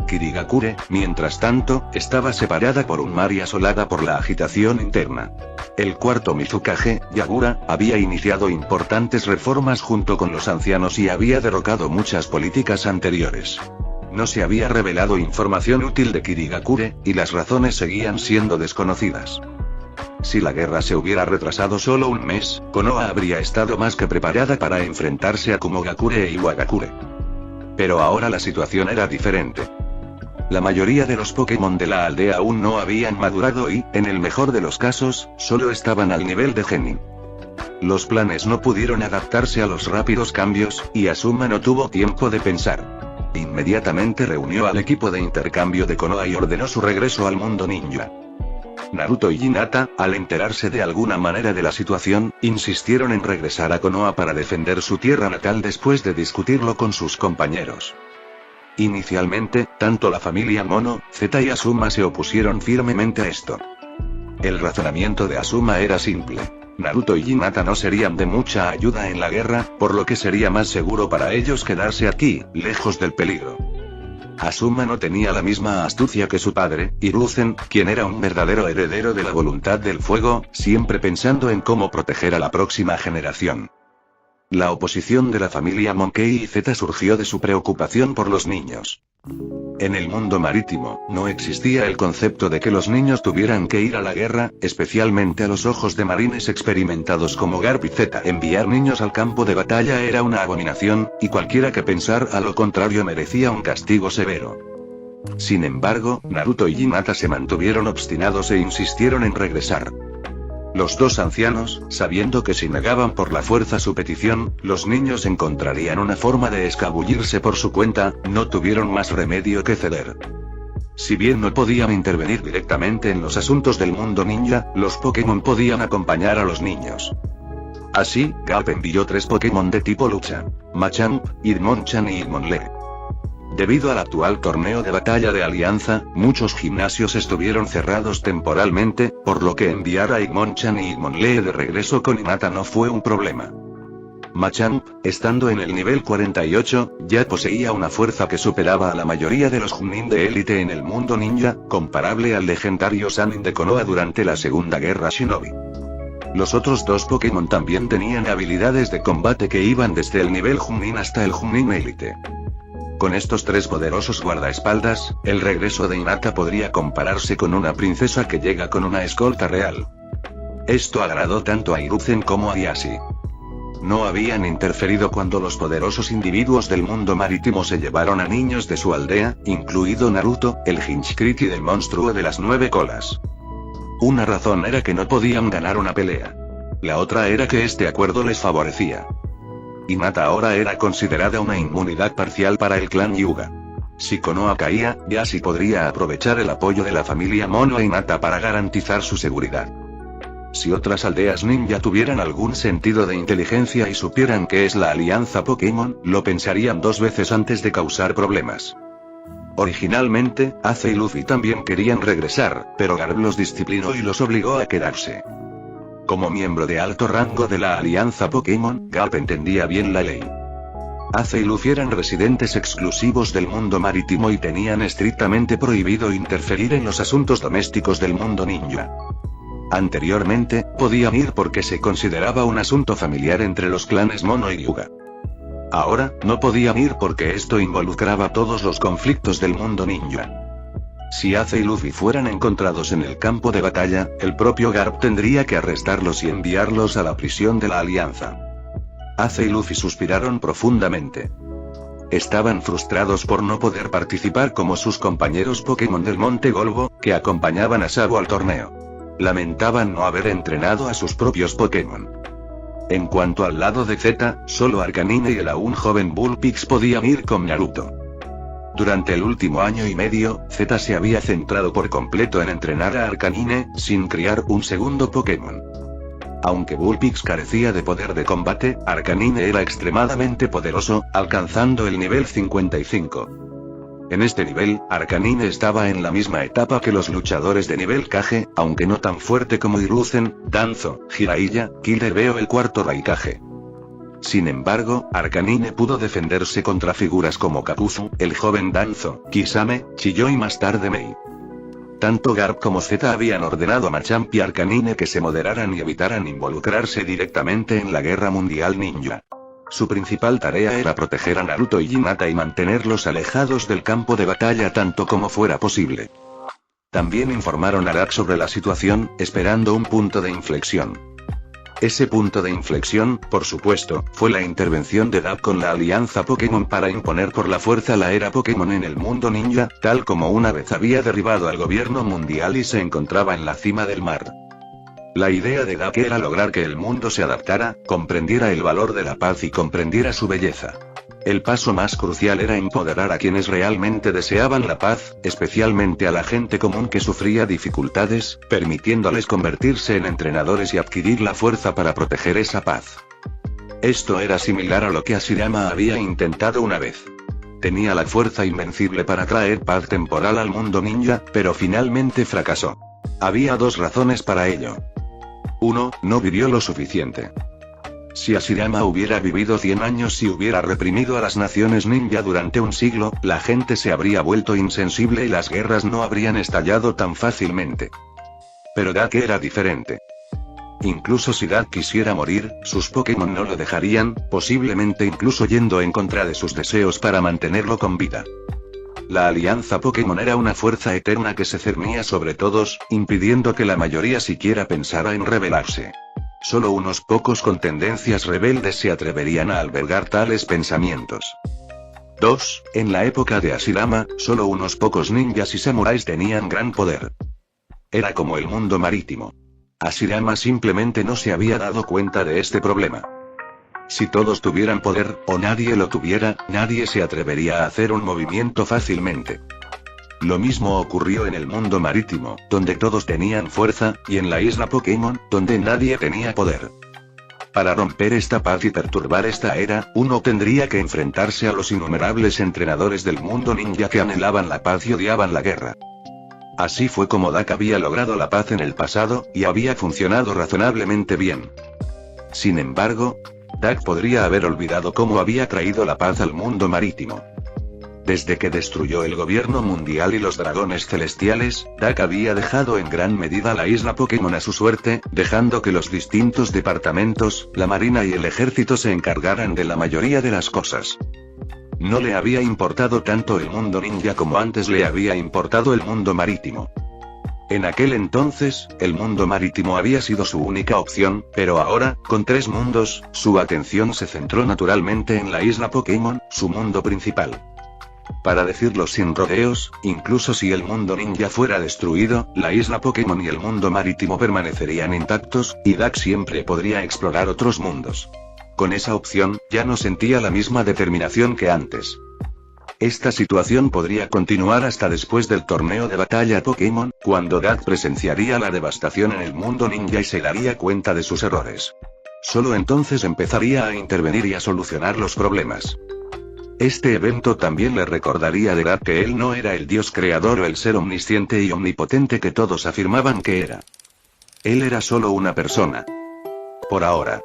Kirigakure, mientras tanto, estaba separada por un mar y asolada por la agitación interna. El cuarto Mizukage, Yagura, había iniciado importantes reformas junto con los ancianos y había derrocado muchas políticas anteriores. No se había revelado información útil de Kirigakure, y las razones seguían siendo desconocidas. Si la guerra se hubiera retrasado solo un mes, Konoha habría estado más que preparada para enfrentarse a Kumogakure e Iwagakure. Pero ahora la situación era diferente. La mayoría de los Pokémon de la aldea aún no habían madurado y, en el mejor de los casos, solo estaban al nivel de Genin. Los planes no pudieron adaptarse a los rápidos cambios, y Asuma no tuvo tiempo de pensar. Inmediatamente reunió al equipo de intercambio de Konoha y ordenó su regreso al mundo ninja. Naruto y Hinata, al enterarse de alguna manera de la situación, insistieron en regresar a Konoha para defender su tierra natal después de discutirlo con sus compañeros. Inicialmente, tanto la familia Mono, Zeta y Asuma se opusieron firmemente a esto. El razonamiento de Asuma era simple. Naruto y Hinata no serían de mucha ayuda en la guerra, por lo que sería más seguro para ellos quedarse aquí, lejos del peligro. Asuma no tenía la misma astucia que su padre, Hiruzen, quien era un verdadero heredero de la voluntad del fuego, siempre pensando en cómo proteger a la próxima generación. La oposición de la familia Monkey y Zeta surgió de su preocupación por los niños. En el mundo marítimo, no existía el concepto de que los niños tuvieran que ir a la guerra, especialmente a los ojos de marines experimentados como Garp y Zeta. Enviar niños al campo de batalla era una abominación, y cualquiera que pensara a lo contrario merecía un castigo severo. Sin embargo, Naruto y Hinata se mantuvieron obstinados e insistieron en regresar. Los dos ancianos, sabiendo que si negaban por la fuerza su petición, los niños encontrarían una forma de escabullirse por su cuenta, no tuvieron más remedio que ceder. Si bien no podían intervenir directamente en los asuntos del mundo ninja, los Pokémon podían acompañar a los niños. Así, Garp envió 3 Pokémon de tipo lucha: Machamp, Hitmonchan y Hitmonlee. Debido al actual torneo de batalla de Alianza, muchos gimnasios estuvieron cerrados temporalmente, por lo que enviar a Hitmonchan y Hitmonlee de regreso con Hinata no fue un problema. Machamp, estando en el nivel 48, ya poseía una fuerza que superaba a la mayoría de los Chunin de élite en el mundo ninja, comparable al legendario Sannin de Konoha durante la Segunda Guerra Shinobi. Los otros 2 Pokémon también tenían habilidades de combate que iban desde el nivel Chunin hasta el Chunin élite. Con estos 3 poderosos guardaespaldas, el regreso de Hinata podría compararse con una princesa que llega con una escolta real. Esto agradó tanto a Hiruzen como a Yashi. no habían interferido cuando los poderosos individuos del mundo marítimo se llevaron a niños de su aldea, incluido Naruto, el Hinchkriki del monstruo de las 9 colas. Una razón era que no podían ganar una pelea. La otra era que este acuerdo les favorecía. Hinata ahora era considerada una inmunidad parcial para el clan Hyuga. Si Konoha caía, Yashi podría aprovechar el apoyo de la familia Mono e Hinata para garantizar su seguridad. Si otras aldeas ninja tuvieran algún sentido de inteligencia y supieran qué es la alianza Pokémon, lo pensarían 2 veces antes de causar problemas. Originalmente, Ace y Luffy también querían regresar, pero Garp los disciplinó y los obligó a quedarse. Como miembro de alto rango de la alianza Pokémon, Garp entendía bien la ley. Ace y Luffy eran residentes exclusivos del mundo marítimo y tenían estrictamente prohibido interferir en los asuntos domésticos del mundo ninja. Anteriormente, podían ir porque se consideraba un asunto familiar entre los clanes Mono y Hyuga. Ahora, no podían ir porque esto involucraba todos los conflictos del mundo ninja. Si Ace y Luffy fueran encontrados en el campo de batalla, el propio Garp tendría que arrestarlos y enviarlos a la prisión de la alianza. Ace y Luffy suspiraron profundamente. Estaban frustrados por no poder participar como sus compañeros Pokémon del Monte Golbo, que acompañaban a Sabo al torneo. Lamentaban no haber entrenado a sus propios Pokémon. En cuanto al lado de Z, solo Arcanine y el aún joven Bullpix podían ir con Naruto. Durante el último año y medio, Z se había centrado por completo en entrenar a Arcanine, sin criar un segundo Pokémon. Aunque Bullpix carecía de poder de combate, Arcanine era extremadamente poderoso, alcanzando el nivel 55. En este nivel, Arcanine estaba en la misma etapa que los luchadores de nivel Kage, aunque no tan fuerte como Hiruzen, Danzo, Jiraiya, Killer Bee o el cuarto Raikage. Sin embargo, Arcanine pudo defenderse contra figuras como Kakuzu, el joven Danzo, Kisame, Chiyo y más tarde Mei. Tanto Garp como Z habían ordenado a Machamp y Arcanine que se moderaran y evitaran involucrarse directamente en la guerra mundial ninja. Su principal tarea era proteger a Naruto y Hinata y mantenerlos alejados del campo de batalla tanto como fuera posible. También informaron a Dak sobre la situación, esperando un punto de inflexión. Ese punto de inflexión, por supuesto, fue la intervención de Dak con la alianza Pokémon para imponer por la fuerza la era Pokémon en el mundo ninja, tal como una vez había derribado al gobierno mundial y se encontraba en la cima del mar. La idea de Dak era lograr que el mundo se adaptara, comprendiera el valor de la paz y comprendiera su belleza. El paso más crucial era empoderar a quienes realmente deseaban la paz, especialmente a la gente común que sufría dificultades, permitiéndoles convertirse en entrenadores y adquirir la fuerza para proteger esa paz. Esto era similar a lo que Hashirama había intentado una vez. Tenía la fuerza invencible para traer paz temporal al mundo ninja, pero finalmente fracasó. Había 2 razones para ello. 1. No vivió lo suficiente. Si Hashirama hubiera vivido 100 años y hubiera reprimido a las naciones ninja durante un siglo, la gente se habría vuelto insensible y las guerras no habrían estallado tan fácilmente. Pero Dak era diferente. Incluso si Dak quisiera morir, sus Pokémon no lo dejarían, posiblemente incluso yendo en contra de sus deseos para mantenerlo con vida. La alianza Pokémon era una fuerza eterna que se cernía sobre todos, impidiendo que la mayoría siquiera pensara en rebelarse. Solo unos pocos con tendencias rebeldes se atreverían a albergar tales pensamientos. 2. En la época de Hashirama, solo unos pocos ninjas y samuráis tenían gran poder. Era como el mundo marítimo. Hashirama simplemente no se había dado cuenta de este problema. Si todos tuvieran poder, o nadie lo tuviera, nadie se atrevería a hacer un movimiento fácilmente. Lo mismo ocurrió en el mundo marítimo, donde todos tenían fuerza, y en la isla Pokémon, donde nadie tenía poder. Para romper esta paz y perturbar esta era, uno tendría que enfrentarse a los innumerables entrenadores del mundo ninja que anhelaban la paz y odiaban la guerra. Así fue como Dak había logrado la paz en el pasado, y había funcionado razonablemente bien. Sin embargo, Dak podría haber olvidado cómo había traído la paz al mundo marítimo. Desde que destruyó el gobierno mundial y los dragones celestiales, Dak había dejado en gran medida la isla Pokémon a su suerte, dejando que los distintos departamentos, la marina y el ejército se encargaran de la mayoría de las cosas. No le había importado tanto el mundo ninja como antes le había importado el mundo marítimo. En aquel entonces, el mundo marítimo había sido su única opción, pero ahora, con 3 mundos, su atención se centró naturalmente en la isla Pokémon, su mundo principal. Para decirlo sin rodeos, incluso si el mundo ninja fuera destruido, la isla Pokémon y el mundo marítimo permanecerían intactos, y Dak siempre podría explorar otros mundos. Con esa opción, ya no sentía la misma determinación que antes. Esta situación podría continuar hasta después del torneo de batalla Pokémon, cuando Dak presenciaría la devastación en el mundo ninja y se daría cuenta de sus errores. Solo entonces empezaría a intervenir y a solucionar los problemas. Este evento también le recordaría de Dak que él no era el dios creador o el ser omnisciente y omnipotente que todos afirmaban que era. Él era solo una persona. Por ahora.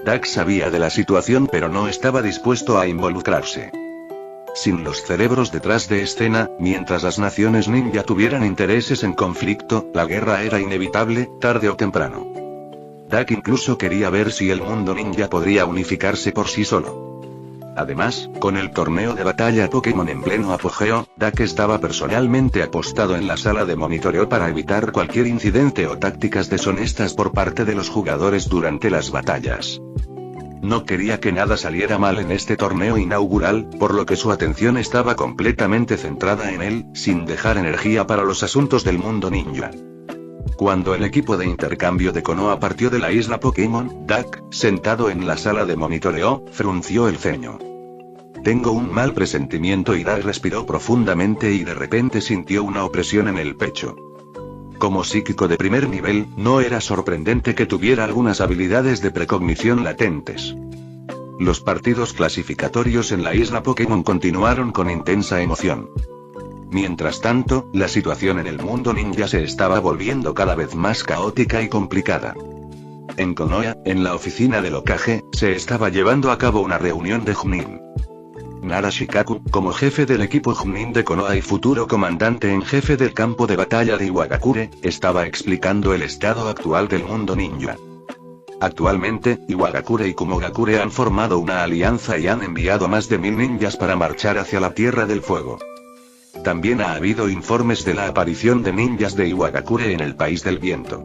Dak sabía de la situación pero no estaba dispuesto a involucrarse. Sin los cerebros detrás de escena, mientras las naciones ninja tuvieran intereses en conflicto, la guerra era inevitable, tarde o temprano. Dak incluso quería ver si el mundo ninja podría unificarse por sí solo. Además, con el torneo de batalla Pokémon en pleno apogeo, Dak estaba personalmente apostado en la sala de monitoreo para evitar cualquier incidente o tácticas deshonestas por parte de los jugadores durante las batallas. No quería que nada saliera mal en este torneo inaugural, por lo que su atención estaba completamente centrada en él, sin dejar energía para los asuntos del mundo ninja. Cuando el equipo de intercambio de Konoha partió de la isla Pokémon, Dak, sentado en la sala de monitoreo, frunció el ceño. Tengo un mal presentimiento y Dak respiró profundamente y de repente sintió una opresión en el pecho. Como psíquico de primer nivel, no era sorprendente que tuviera algunas habilidades de precognición latentes. Los partidos clasificatorios en la isla Pokémon continuaron con intensa emoción. Mientras tanto, la situación en el mundo ninja se estaba volviendo cada vez más caótica y complicada. En Konoha, en la oficina del Hokage, se estaba llevando a cabo una reunión de Chunin. Nara Shikaku, como jefe del equipo Chunin de Konoha y futuro comandante en jefe del campo de batalla de Iwagakure, estaba explicando el estado actual del mundo ninja. Actualmente, Iwagakure y Kumogakure han formado una alianza y han enviado más de 1000 ninjas para marchar hacia la Tierra del Fuego. También ha habido informes de la aparición de ninjas de Iwagakure en el País del Viento.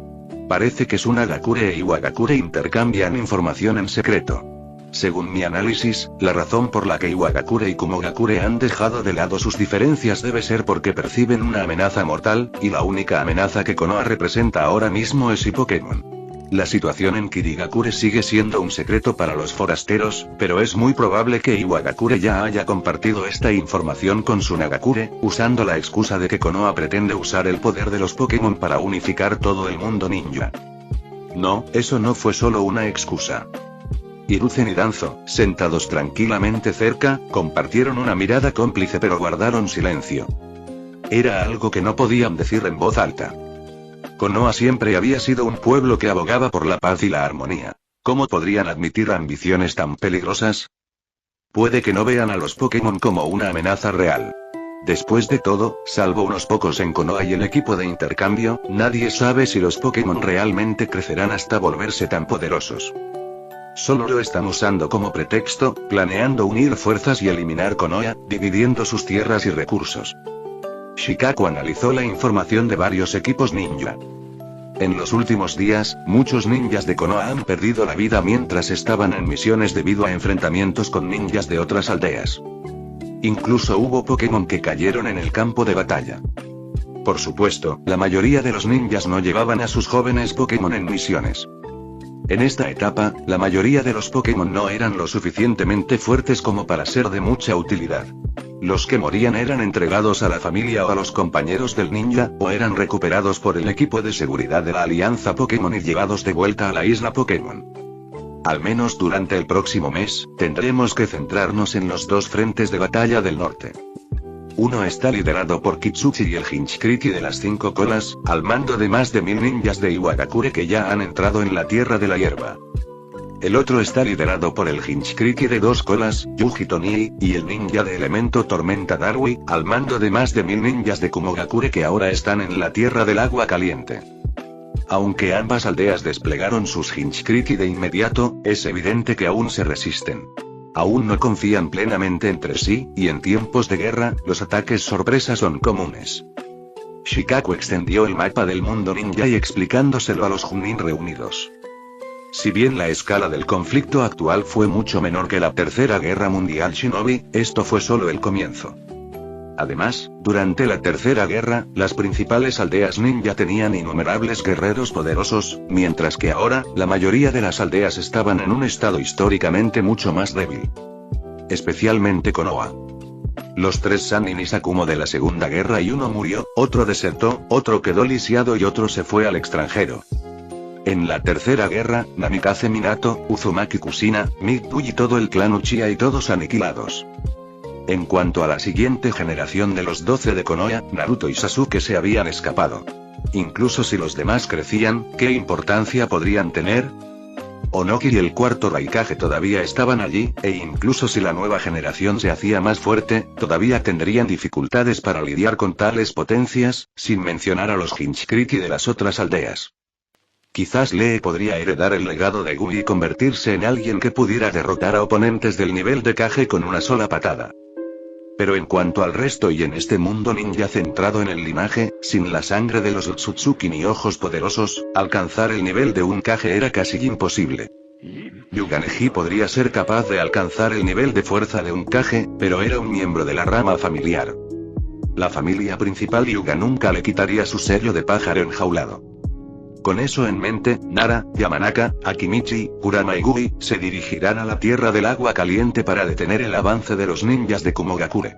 Parece que Tsunagakure e Iwagakure intercambian información en secreto. Según mi análisis, la razón por la que Iwagakure y Kumogakure han dejado de lado sus diferencias debe ser porque perciben una amenaza mortal, y la única amenaza que Konoha representa ahora mismo es Pokémon. La situación en Kirigakure sigue siendo un secreto para los forasteros, pero es muy probable que Iwagakure ya haya compartido esta información con Tsunagakure, usando la excusa de que Konoha pretende usar el poder de los Pokémon para unificar todo el mundo ninja. No, eso no fue solo una excusa. Hiruzen y Danzo, sentados tranquilamente cerca, compartieron una mirada cómplice pero guardaron silencio. Era algo que no podían decir en voz alta. Konoha siempre había sido un pueblo que abogaba por la paz y la armonía. ¿Cómo podrían admitir ambiciones tan peligrosas? Puede que no vean a los Pokémon como una amenaza real. Después de todo, salvo unos pocos en Konoha y el equipo de intercambio, nadie sabe si los Pokémon realmente crecerán hasta volverse tan poderosos. Solo lo están usando como pretexto, planeando unir fuerzas y eliminar Konoha, dividiendo sus tierras y recursos. Shikaku analizó la información de varios equipos ninja. En los últimos días, muchos ninjas de Konoha han perdido la vida mientras estaban en misiones debido a enfrentamientos con ninjas de otras aldeas. Incluso hubo Pokémon que cayeron en el campo de batalla. Por supuesto, la mayoría de los ninjas no llevaban a sus jóvenes Pokémon en misiones. En esta etapa, la mayoría de los Pokémon no eran lo suficientemente fuertes como para ser de mucha utilidad. Los que morían eran entregados a la familia o a los compañeros del ninja, o eran recuperados por el equipo de seguridad de la Alianza Pokémon y llevados de vuelta a la isla Pokémon. Al menos durante el próximo mes, tendremos que centrarnos en los 2 frentes de batalla del norte. Uno está liderado por Kitsuchi y el Hinchkriki de las 5 colas, al mando de más de 1000 ninjas de Iwagakure que ya han entrado en la Tierra de la Hierba. El otro está liderado por el Hinchkriki de 2 colas, Yuji Tonii, y el ninja de elemento Tormenta Darui, al mando de más de 1000 ninjas de Kumogakure que ahora están en la Tierra del Agua Caliente. Aunque ambas aldeas desplegaron sus Hinchkriki de inmediato, es evidente que aún se resisten. Aún no confían plenamente entre sí, y en tiempos de guerra, los ataques sorpresa son comunes. Shikaku extendió el mapa del mundo ninja y explicándoselo a los Chunin reunidos. Si bien la escala del conflicto actual fue mucho menor que la Tercera Guerra Mundial Shinobi, esto fue solo el comienzo. Además, durante la Tercera Guerra, las principales aldeas ninja tenían innumerables guerreros poderosos, mientras que ahora, la mayoría de las aldeas estaban en un estado históricamente mucho más débil. Especialmente Konoha. Los 3 Sannin y Sakumo de la Segunda Guerra y uno murió, otro desertó, otro quedó lisiado y otro se fue al extranjero. En la Tercera Guerra, Namikaze Minato, Uzumaki Kushina, Mito y todo el clan Uchiha y todos aniquilados. En cuanto a la siguiente generación de los 12 de Konoha, Naruto y Sasuke se habían escapado. Incluso si los demás crecían, ¿qué importancia podrían tener? Onoki y el cuarto Raikage todavía estaban allí, e incluso si la nueva generación se hacía más fuerte, todavía tendrían dificultades para lidiar con tales potencias, sin mencionar a los Hinchkriki de las otras aldeas. Quizás Lee podría heredar el legado de Gu y convertirse en alguien que pudiera derrotar a oponentes del nivel de Kage con una sola patada. Pero en cuanto al resto y en este mundo ninja centrado en el linaje, sin la sangre de los Otsutsuki ni ojos poderosos, alcanzar el nivel de un Kage era casi imposible. Yuga Neji podría ser capaz de alcanzar el nivel de fuerza de un Kage, pero era un miembro de la rama familiar. La familia principal Yuga nunca le quitaría su sello de pájaro enjaulado. Con eso en mente, Nara, Yamanaka, Akimichi, Kurama y Gui, se dirigirán a la Tierra del Agua Caliente para detener el avance de los ninjas de Kumogakure.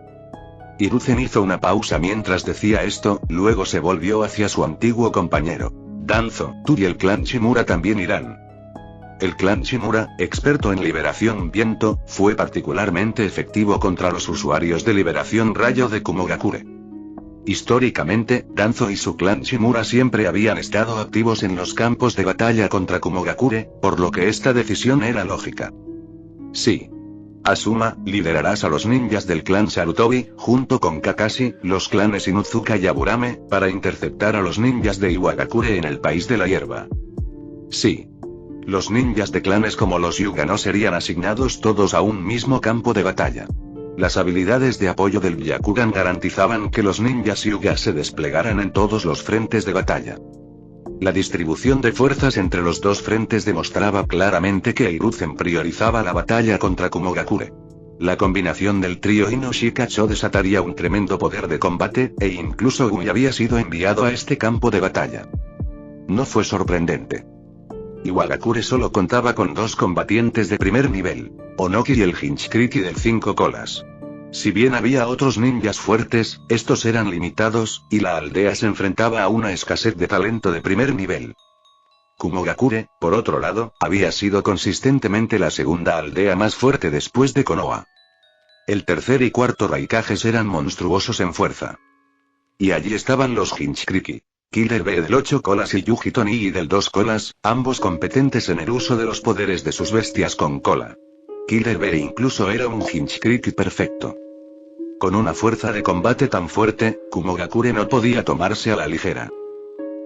Hiruzen hizo una pausa mientras decía esto, luego se volvió hacia su antiguo compañero. Danzo, tú y el clan Shimura también irán. El clan Shimura, experto en liberación viento, fue particularmente efectivo contra los usuarios de liberación rayo de Kumogakure. Históricamente, Danzo y su clan Shimura siempre habían estado activos en los campos de batalla contra Kumogakure, por lo que esta decisión era lógica. Sí. Asuma, liderarás a los ninjas del clan Sarutobi, junto con Kakashi, los clanes Inuzuka y Aburame, para interceptar a los ninjas de Iwagakure en el país de la hierba. Sí. Los ninjas de clanes como los Hyuga no serían asignados todos a un mismo campo de batalla. Las habilidades de apoyo del Byakugan garantizaban que los ninjas Hyuga se desplegaran en todos los frentes de batalla. La distribución de fuerzas entre los dos frentes demostraba claramente que Hiruzen priorizaba la batalla contra Kumogakure. La combinación del trío Ino-Shikacho desataría un tremendo poder de combate, e incluso Gui había sido enviado a este campo de batalla. No fue sorprendente. Iwagakure solo contaba con 2 combatientes de primer nivel, Onoki y el Hinchkriki del 5 colas. Si bien había otros ninjas fuertes, estos eran limitados, y la aldea se enfrentaba a una escasez de talento de primer nivel. Kumogakure, por otro lado, había sido consistentemente la segunda aldea más fuerte después de Konoha. El tercer y cuarto Raikages eran monstruosos en fuerza. Y allí estaban los Hinchkriki. Killer Bee del 8 colas y Yuji Tonii del 2 colas, ambos competentes en el uso de los poderes de sus bestias con cola. Killer Bee incluso era un Hinchkriki perfecto. Con una fuerza de combate tan fuerte, Kumogakure no podía tomarse a la ligera.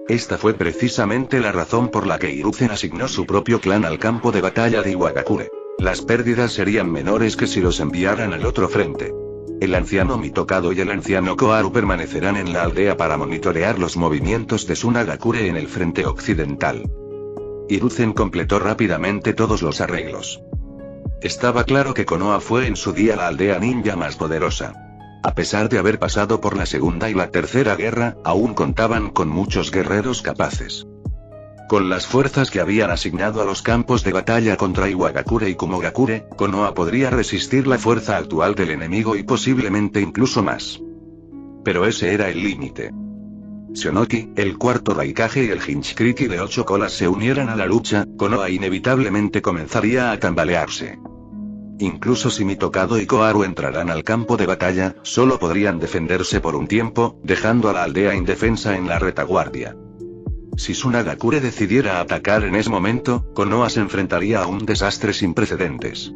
Esta fue precisamente la razón por la que Hiruzen asignó su propio clan al campo de batalla de Iwagakure. Las pérdidas serían menores que si los enviaran al otro frente. El anciano Mitokado y el anciano Koharu permanecerán en la aldea para monitorear los movimientos de Tsunagakure en el frente occidental. Hiruzen completó rápidamente todos los arreglos. Estaba claro que Konoha fue en su día la aldea ninja más poderosa. A pesar de haber pasado por la Segunda y la Tercera Guerra, aún contaban con muchos guerreros capaces. Con las fuerzas que habían asignado a los campos de batalla contra Iwagakure y Kumogakure, Konoha podría resistir la fuerza actual del enemigo y posiblemente incluso más. Pero ese era el límite. Si Onoki, el cuarto Raikage y el Hinchkriki de 8 colas se unieran a la lucha, Konoha inevitablemente comenzaría a tambalearse. Incluso si Mitokado y Koharu entrarán al campo de batalla, solo podrían defenderse por un tiempo, dejando a la aldea indefensa en la retaguardia. Si Tsunagakure decidiera atacar en ese momento, Konoha se enfrentaría a un desastre sin precedentes.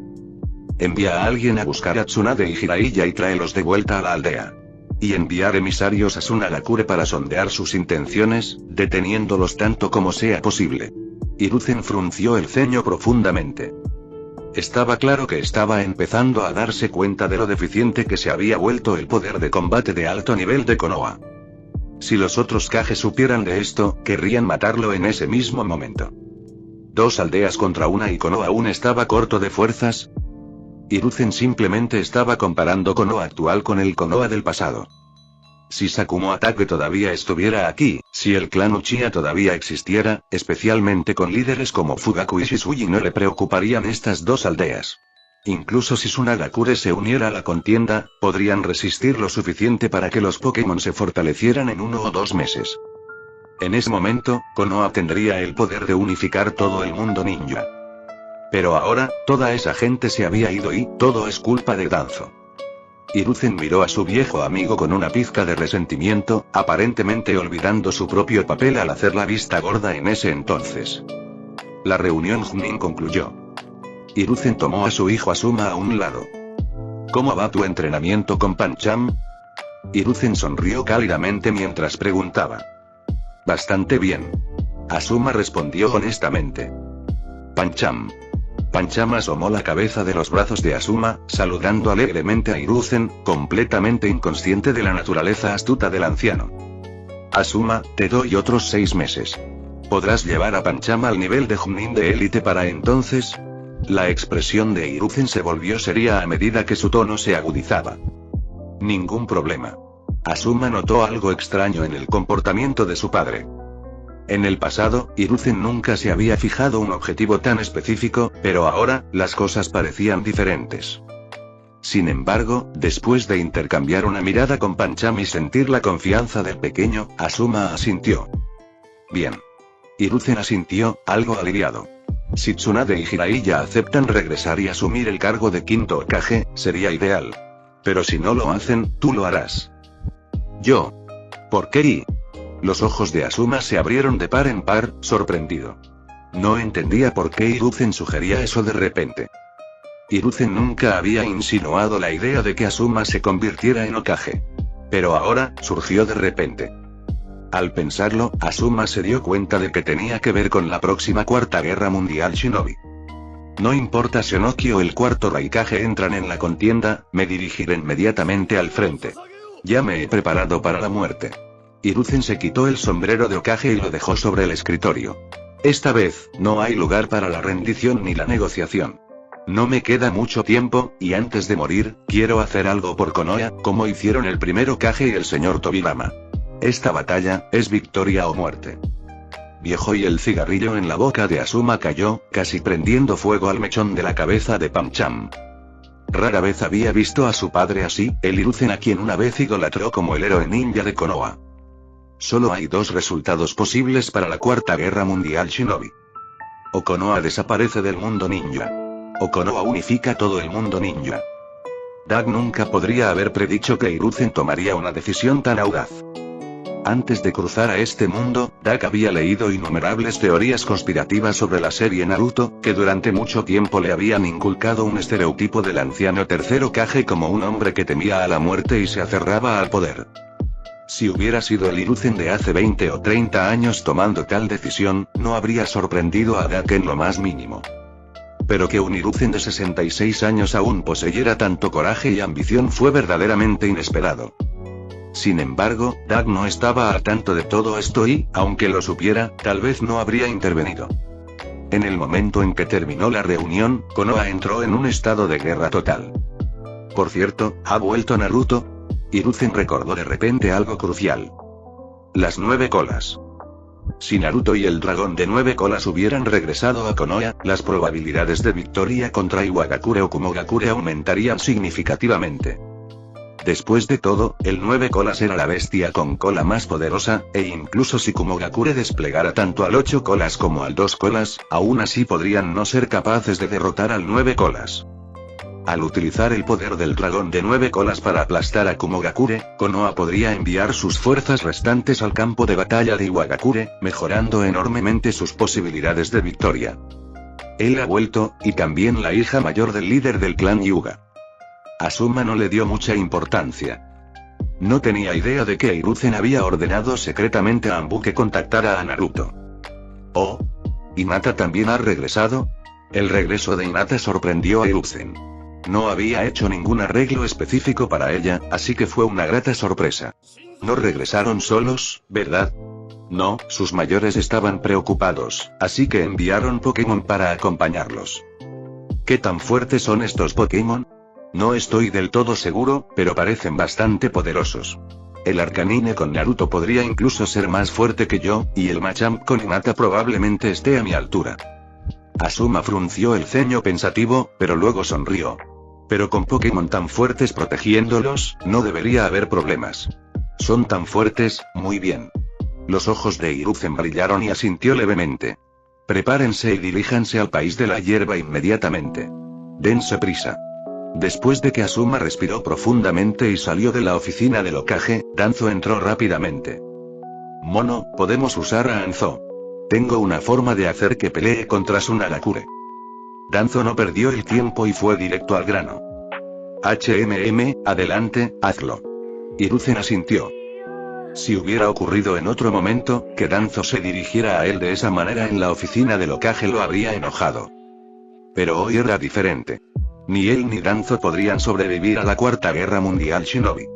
Envía a alguien a buscar a Tsunade y Jiraiya y tráelos de vuelta a la aldea. Y enviar emisarios a Tsunagakure para sondear sus intenciones, deteniéndolos tanto como sea posible. Hiruzen frunció el ceño profundamente. Estaba claro que estaba empezando a darse cuenta de lo deficiente que se había vuelto el poder de combate de alto nivel de Konoha. Si los otros Kage supieran de esto, querrían matarlo en ese mismo momento. 2 aldeas contra una y Konoha aún estaba corto de fuerzas. Hiruzen simplemente estaba comparando Konoha actual con el Konoha del pasado. Si Sakumo Atake todavía estuviera aquí, si el clan Uchiha todavía existiera, especialmente con líderes como Fugaku y Shisuji, no le preocuparían estas 2 aldeas. Incluso si Tsunagakure se uniera a la contienda, podrían resistir lo suficiente para que los Pokémon se fortalecieran en 1 o 2 meses. En ese momento, Konoha tendría el poder de unificar todo el mundo ninja. Pero ahora, toda esa gente se había ido y todo es culpa de Danzo. Hiruzen miró a su viejo amigo con una pizca de resentimiento, aparentemente olvidando su propio papel al hacer la vista gorda en ese entonces. La reunión Junin concluyó. Hiruzen tomó a su hijo Asuma a un lado. ¿Cómo va tu entrenamiento con Pancham? Hiruzen sonrió cálidamente mientras preguntaba. Bastante bien. Asuma respondió honestamente. Pancham. Pancham asomó la cabeza de los brazos de Asuma, saludando alegremente a Hiruzen, completamente inconsciente de la naturaleza astuta del anciano. Asuma, te doy otros 6 meses. ¿Podrás llevar a Pancham al nivel de Chunin de élite para entonces? La expresión de Hiruzen se volvió seria a medida que su tono se agudizaba. Ningún problema. Asuma notó algo extraño en el comportamiento de su padre. En el pasado, Hiruzen nunca se había fijado un objetivo tan específico, pero ahora, las cosas parecían diferentes. Sin embargo, después de intercambiar una mirada con Pancham y sentir la confianza del pequeño, Asuma asintió. Bien. Hiruzen asintió, algo aliviado. Si Tsunade y Jiraiya aceptan regresar y asumir el cargo de quinto Hokage, sería ideal. Pero si no lo hacen, tú lo harás. ¿Yo? ¿Por qué? Los ojos de Asuma se abrieron de par en par, sorprendido. No entendía por qué Hiruzen sugería eso de repente. Hiruzen nunca había insinuado la idea de que Asuma se convirtiera en Hokage. Pero ahora, surgió de repente. Al pensarlo, Asuma se dio cuenta de que tenía que ver con la próxima Cuarta Guerra Mundial Shinobi. No importa si Onoki o el cuarto Raikage entran en la contienda, me dirigiré inmediatamente al frente. Ya me he preparado para la muerte. Hiruzen se quitó el sombrero de Hokage y lo dejó sobre el escritorio. Esta vez, no hay lugar para la rendición ni la negociación. No me queda mucho tiempo, y antes de morir, quiero hacer algo por Konoha, como hicieron el primer Hokage y el señor Tobirama. Esta batalla, es victoria o muerte. Viejo, y el cigarrillo en la boca de Asuma cayó, casi prendiendo fuego al mechón de la cabeza de Pancham. Rara vez había visto a su padre así, el Hiruzen a quien una vez idolatró como el héroe ninja de Konoha. Solo hay 2 resultados posibles para la Cuarta Guerra Mundial Shinobi. O Konoha desaparece del mundo ninja. O Konoha unifica todo el mundo ninja. Dag nunca podría haber predicho que Hiruzen tomaría una decisión tan audaz. Antes de cruzar a este mundo, Dag había leído innumerables teorías conspirativas sobre la serie Naruto, que durante mucho tiempo le habían inculcado un estereotipo del anciano tercer Hokage como un hombre que temía a la muerte y se aferraba al poder. Si hubiera sido el Hiruzen de hace 20 o 30 años tomando tal decisión, no habría sorprendido a Dag en lo más mínimo. Pero que un Hiruzen de 66 años aún poseyera tanto coraje y ambición fue verdaderamente inesperado. Sin embargo, Dag no estaba al tanto de todo esto y, aunque lo supiera, tal vez no habría intervenido. En el momento en que terminó la reunión, Konoha entró en un estado de guerra total. Por cierto, ¿ha vuelto Naruto? Hiruzen recordó de repente algo crucial. Las 9 colas. Si Naruto y el dragón de 9 colas hubieran regresado a Konoha, las probabilidades de victoria contra Iwagakure o Kumogakure aumentarían significativamente. Después de todo, el 9 colas era la bestia con cola más poderosa, e incluso si Kumogakure desplegara tanto al 8 colas como al 2 colas, aún así podrían no ser capaces de derrotar al 9 colas. Al utilizar el poder del dragón de 9 colas para aplastar a Kumogakure, Konoha podría enviar sus fuerzas restantes al campo de batalla de Iwagakure, mejorando enormemente sus posibilidades de victoria. Él ha vuelto, y también la hija mayor del líder del clan Hyuga. Asuma no le dio mucha importancia. No tenía idea de que Hiruzen había ordenado secretamente a Anbu que contactara a Naruto. Oh. ¿Hinata también ha regresado? El regreso de Hinata sorprendió a Hiruzen. No había hecho ningún arreglo específico para ella, así que fue una grata sorpresa. No regresaron solos, ¿verdad? No, sus mayores estaban preocupados, así que enviaron Pokémon para acompañarlos. ¿Qué tan fuertes son estos Pokémon? No estoy del todo seguro, pero parecen bastante poderosos. El Arcanine con Naruto podría incluso ser más fuerte que yo, y el Machamp con Hinata probablemente esté a mi altura. Asuma frunció el ceño pensativo, pero luego sonrió. Pero con Pokémon tan fuertes protegiéndolos, no debería haber problemas. Son tan fuertes, muy bien. Los ojos de Hiruzen brillaron y asintió levemente. Prepárense y diríjanse al país de la hierba inmediatamente. Dense prisa. Después de que Asuma respiró profundamente y salió de la oficina del Hokage, Danzo entró rápidamente. Mono, podemos usar a Anzo. Tengo una forma de hacer que pelee contra Sunagakure. Danzo no perdió el tiempo y fue directo al grano. Adelante, hazlo. Hiruzen asintió. Si hubiera ocurrido en otro momento, que Danzo se dirigiera a él de esa manera en la oficina del Hokage lo habría enojado. Pero hoy era diferente. Ni él ni Danzo podrían sobrevivir a la Cuarta Guerra Mundial Shinobi.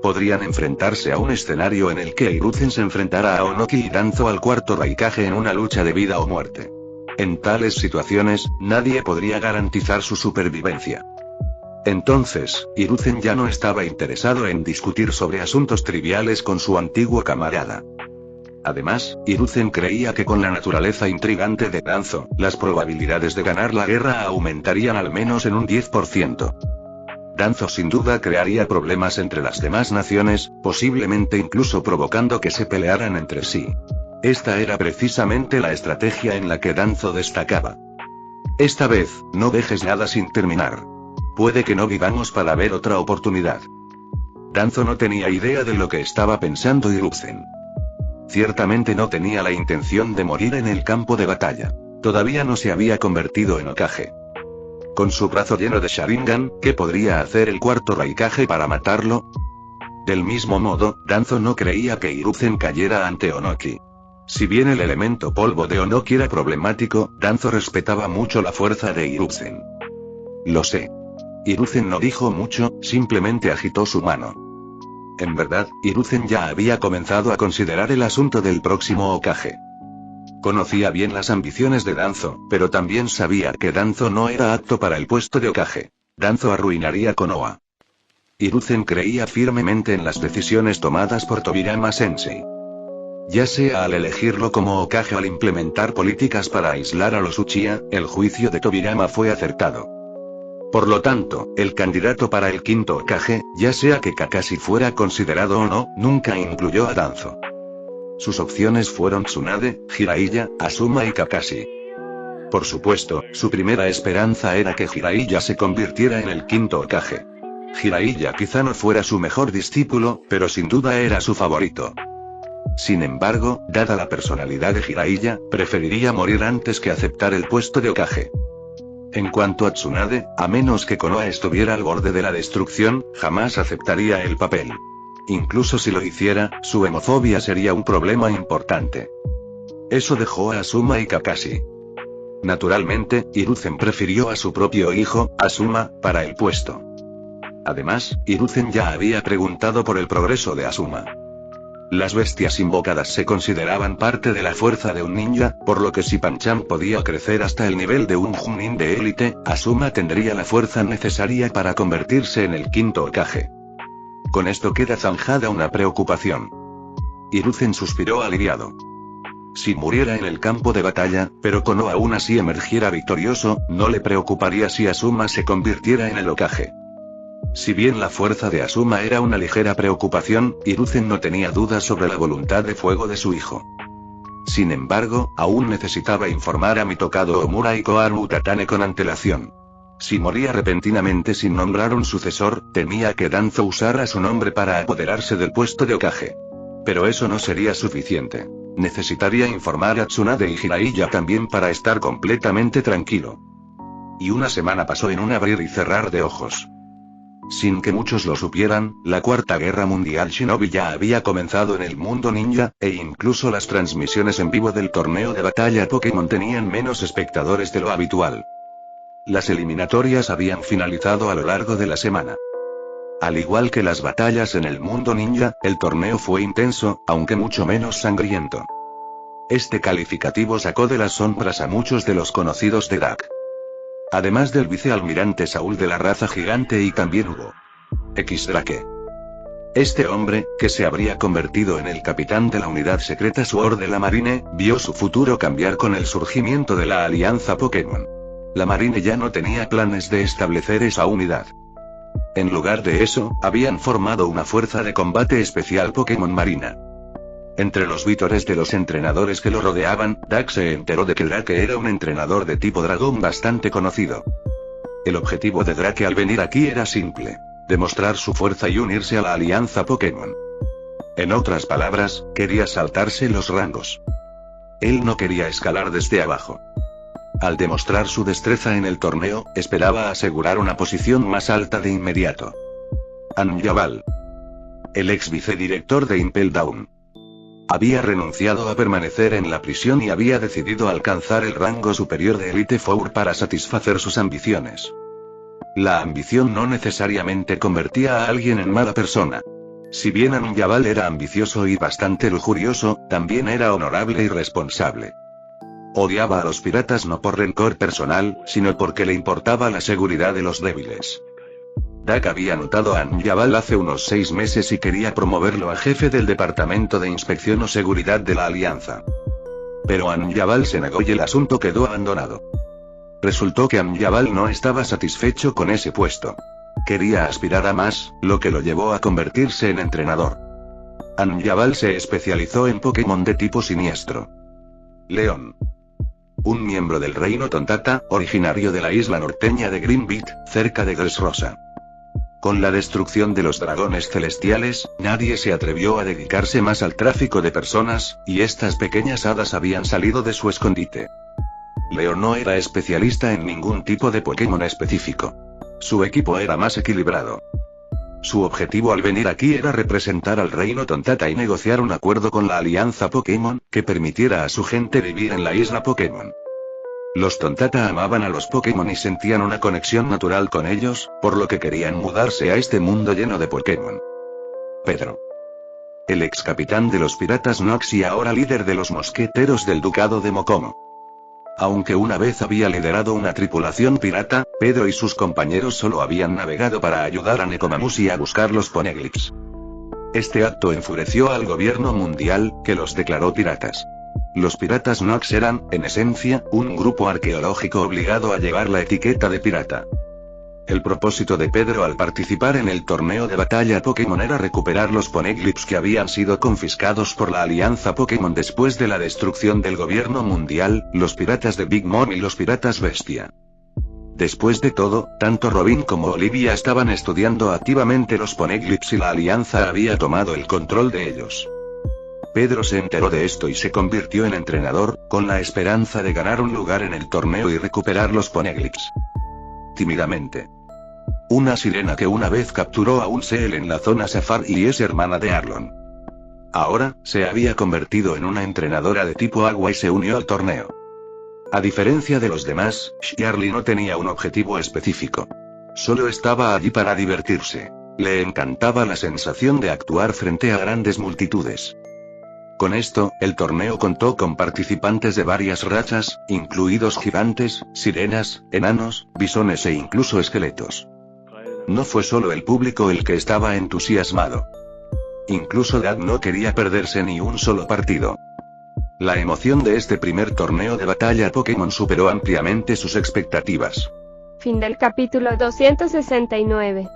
Podrían enfrentarse a un escenario en el que Hiruzen se enfrentara a Onoki y Danzo al cuarto Raikage en una lucha de vida o muerte. En tales situaciones, nadie podría garantizar su supervivencia. Entonces, Hiruzen ya no estaba interesado en discutir sobre asuntos triviales con su antiguo camarada. Además, Hiruzen creía que con la naturaleza intrigante de Danzo, las probabilidades de ganar la guerra aumentarían al menos en un 10%. Danzo sin duda crearía problemas entre las demás naciones, posiblemente incluso provocando que se pelearan entre sí. Esta era precisamente la estrategia en la que Danzo destacaba. Esta vez, no dejes nada sin terminar. Puede que no vivamos para ver otra oportunidad. Danzo no tenía idea de lo que estaba pensando Hiruzen. Ciertamente no tenía la intención de morir en el campo de batalla. Todavía no se había convertido en Hokage. Con su brazo lleno de Sharingan, ¿qué podría hacer el cuarto Raikage para matarlo? Del mismo modo, Danzo no creía que Hiruzen cayera ante Onoki. Si bien el elemento polvo de Onoki era problemático, Danzo respetaba mucho la fuerza de Hiruzen. Lo sé. Hiruzen no dijo mucho, simplemente agitó su mano. En verdad, Hiruzen ya había comenzado a considerar el asunto del próximo Hokage. Conocía bien las ambiciones de Danzo, pero también sabía que Danzo no era apto para el puesto de Hokage. Danzo arruinaría Konoha. Hiruzen creía firmemente en las decisiones tomadas por Tobirama Sensei. Ya sea al elegirlo como Hokage o al implementar políticas para aislar a los Uchiha, el juicio de Tobirama fue acertado. Por lo tanto, el candidato para el quinto Hokage, ya sea que Kakashi fuera considerado o no, nunca incluyó a Danzo. Sus opciones fueron Tsunade, Jiraiya, Asuma y Kakashi. Por supuesto, su primera esperanza era que Jiraiya se convirtiera en el quinto Hokage. Jiraiya quizá no fuera su mejor discípulo, pero sin duda era su favorito. Sin embargo, dada la personalidad de Jiraiya, preferiría morir antes que aceptar el puesto de Hokage. En cuanto a Tsunade, a menos que Konoha estuviera al borde de la destrucción, jamás aceptaría el papel. Incluso si lo hiciera, su homofobia sería un problema importante. Eso dejó a Asuma y Kakashi. Naturalmente, Hiruzen prefirió a su propio hijo, Asuma, para el puesto. Además, Hiruzen ya había preguntado por el progreso de Asuma. Las bestias invocadas se consideraban parte de la fuerza de un ninja, por lo que si Pancham podía crecer hasta el nivel de un Chunin de élite, Asuma tendría la fuerza necesaria para convertirse en el quinto Hokage. Con esto queda zanjada una preocupación. Hiruzen suspiró aliviado. Si muriera en el campo de batalla, pero Konoha aún así emergiera victorioso, no le preocuparía si Asuma se convirtiera en el Hokage. Si bien la fuerza de Asuma era una ligera preocupación, Hiruzen no tenía dudas sobre la voluntad de fuego de su hijo. Sin embargo, aún necesitaba informar a Mitokado Omura y Koharu Utatane con antelación. Si moría repentinamente sin nombrar un sucesor, temía que Danzo usara su nombre para apoderarse del puesto de Hokage. Pero eso no sería suficiente. Necesitaría informar a Tsunade y Jiraiya también para estar completamente tranquilo. Y una semana pasó en un abrir y cerrar de ojos. Sin que muchos lo supieran, la Cuarta Guerra Mundial Shinobi ya había comenzado en el mundo ninja, e incluso las transmisiones en vivo del torneo de batalla Pokémon tenían menos espectadores de lo habitual. Las eliminatorias habían finalizado a lo largo de la semana. Al igual que las batallas en el mundo ninja, el torneo fue intenso, aunque mucho menos sangriento. Este calificativo sacó de las sombras a muchos de los conocidos de Dak. Además del vicealmirante Saúl de la raza gigante, y también hubo X-Drake. Este hombre, que se habría convertido en el capitán de la unidad secreta SWORD de la Marine, vio su futuro cambiar con el surgimiento de la Alianza Pokémon. La Marine ya no tenía planes de establecer esa unidad. En lugar de eso, habían formado una fuerza de combate especial Pokémon Marina. Entre los vítores de los entrenadores que lo rodeaban, Dak se enteró de que Drake era un entrenador de tipo dragón bastante conocido. El objetivo de Drake al venir aquí era simple: demostrar su fuerza y unirse a la Alianza Pokémon. En otras palabras, quería saltarse los rangos. Él no quería escalar desde abajo. Al demostrar su destreza en el torneo, esperaba asegurar una posición más alta de inmediato. Anjabal, el ex vicedirector de Impel Down, había renunciado a permanecer en la prisión y había decidido alcanzar el rango superior de Elite Four para satisfacer sus ambiciones. La ambición no necesariamente convertía a alguien en mala persona. Si bien Anjabal era ambicioso y bastante lujurioso, también era honorable y responsable. Odiaba a los piratas no por rencor personal, sino porque le importaba la seguridad de los débiles. Dak había notado a Anjabal hace unos 6 meses y quería promoverlo a jefe del Departamento de Inspección o Seguridad de la Alianza. Pero Anjabal se negó y el asunto quedó abandonado. Resultó que Anjabal no estaba satisfecho con ese puesto. Quería aspirar a más, lo que lo llevó a convertirse en entrenador. Anjabal se especializó en Pokémon de tipo siniestro. León, un miembro del reino Tontata, originario de la isla norteña de Greenbeat, cerca de Dressrosa. Con la destrucción de los dragones celestiales, nadie se atrevió a dedicarse más al tráfico de personas, y estas pequeñas hadas habían salido de su escondite. Leo no era especialista en ningún tipo de Pokémon específico. Su equipo era más equilibrado. Su objetivo al venir aquí era representar al reino Tontata y negociar un acuerdo con la Alianza Pokémon, que permitiera a su gente vivir en la isla Pokémon. Los Tontata amaban a los Pokémon y sentían una conexión natural con ellos, por lo que querían mudarse a este mundo lleno de Pokémon. Pedro, el ex capitán de los piratas Nox y ahora líder de los mosqueteros del ducado de Mokomo. Aunque una vez había liderado una tripulación pirata, Pedro y sus compañeros solo habían navegado para ayudar a Nekomamushi a buscar los Poneglyphs. Este acto enfureció al gobierno mundial, que los declaró piratas. Los piratas Nox eran, en esencia, un grupo arqueológico obligado a llevar la etiqueta de pirata. El propósito de Pedro al participar en el torneo de batalla Pokémon era recuperar los Poneglyphs que habían sido confiscados por la Alianza Pokémon después de la destrucción del gobierno mundial, los piratas de Big Mom y los piratas Bestia. Después de todo, tanto Robin como Olivia estaban estudiando activamente los Poneglyphs y la Alianza había tomado el control de ellos. Pedro se enteró de esto y se convirtió en entrenador, con la esperanza de ganar un lugar en el torneo y recuperar los Poneglyphs. Tímidamente. Una sirena que una vez capturó a un Seel en la zona Safari y es hermana de Arlon. Ahora, se había convertido en una entrenadora de tipo agua y se unió al torneo. A diferencia de los demás, Charlie no tenía un objetivo específico. Solo estaba allí para divertirse. Le encantaba la sensación de actuar frente a grandes multitudes. Con esto, el torneo contó con participantes de varias razas, incluidos gigantes, sirenas, enanos, bisones e incluso esqueletos. No fue solo el público el que estaba entusiasmado. Incluso Dak no quería perderse ni un solo partido. La emoción de este primer torneo de batalla Pokémon superó ampliamente sus expectativas. Fin del capítulo 269.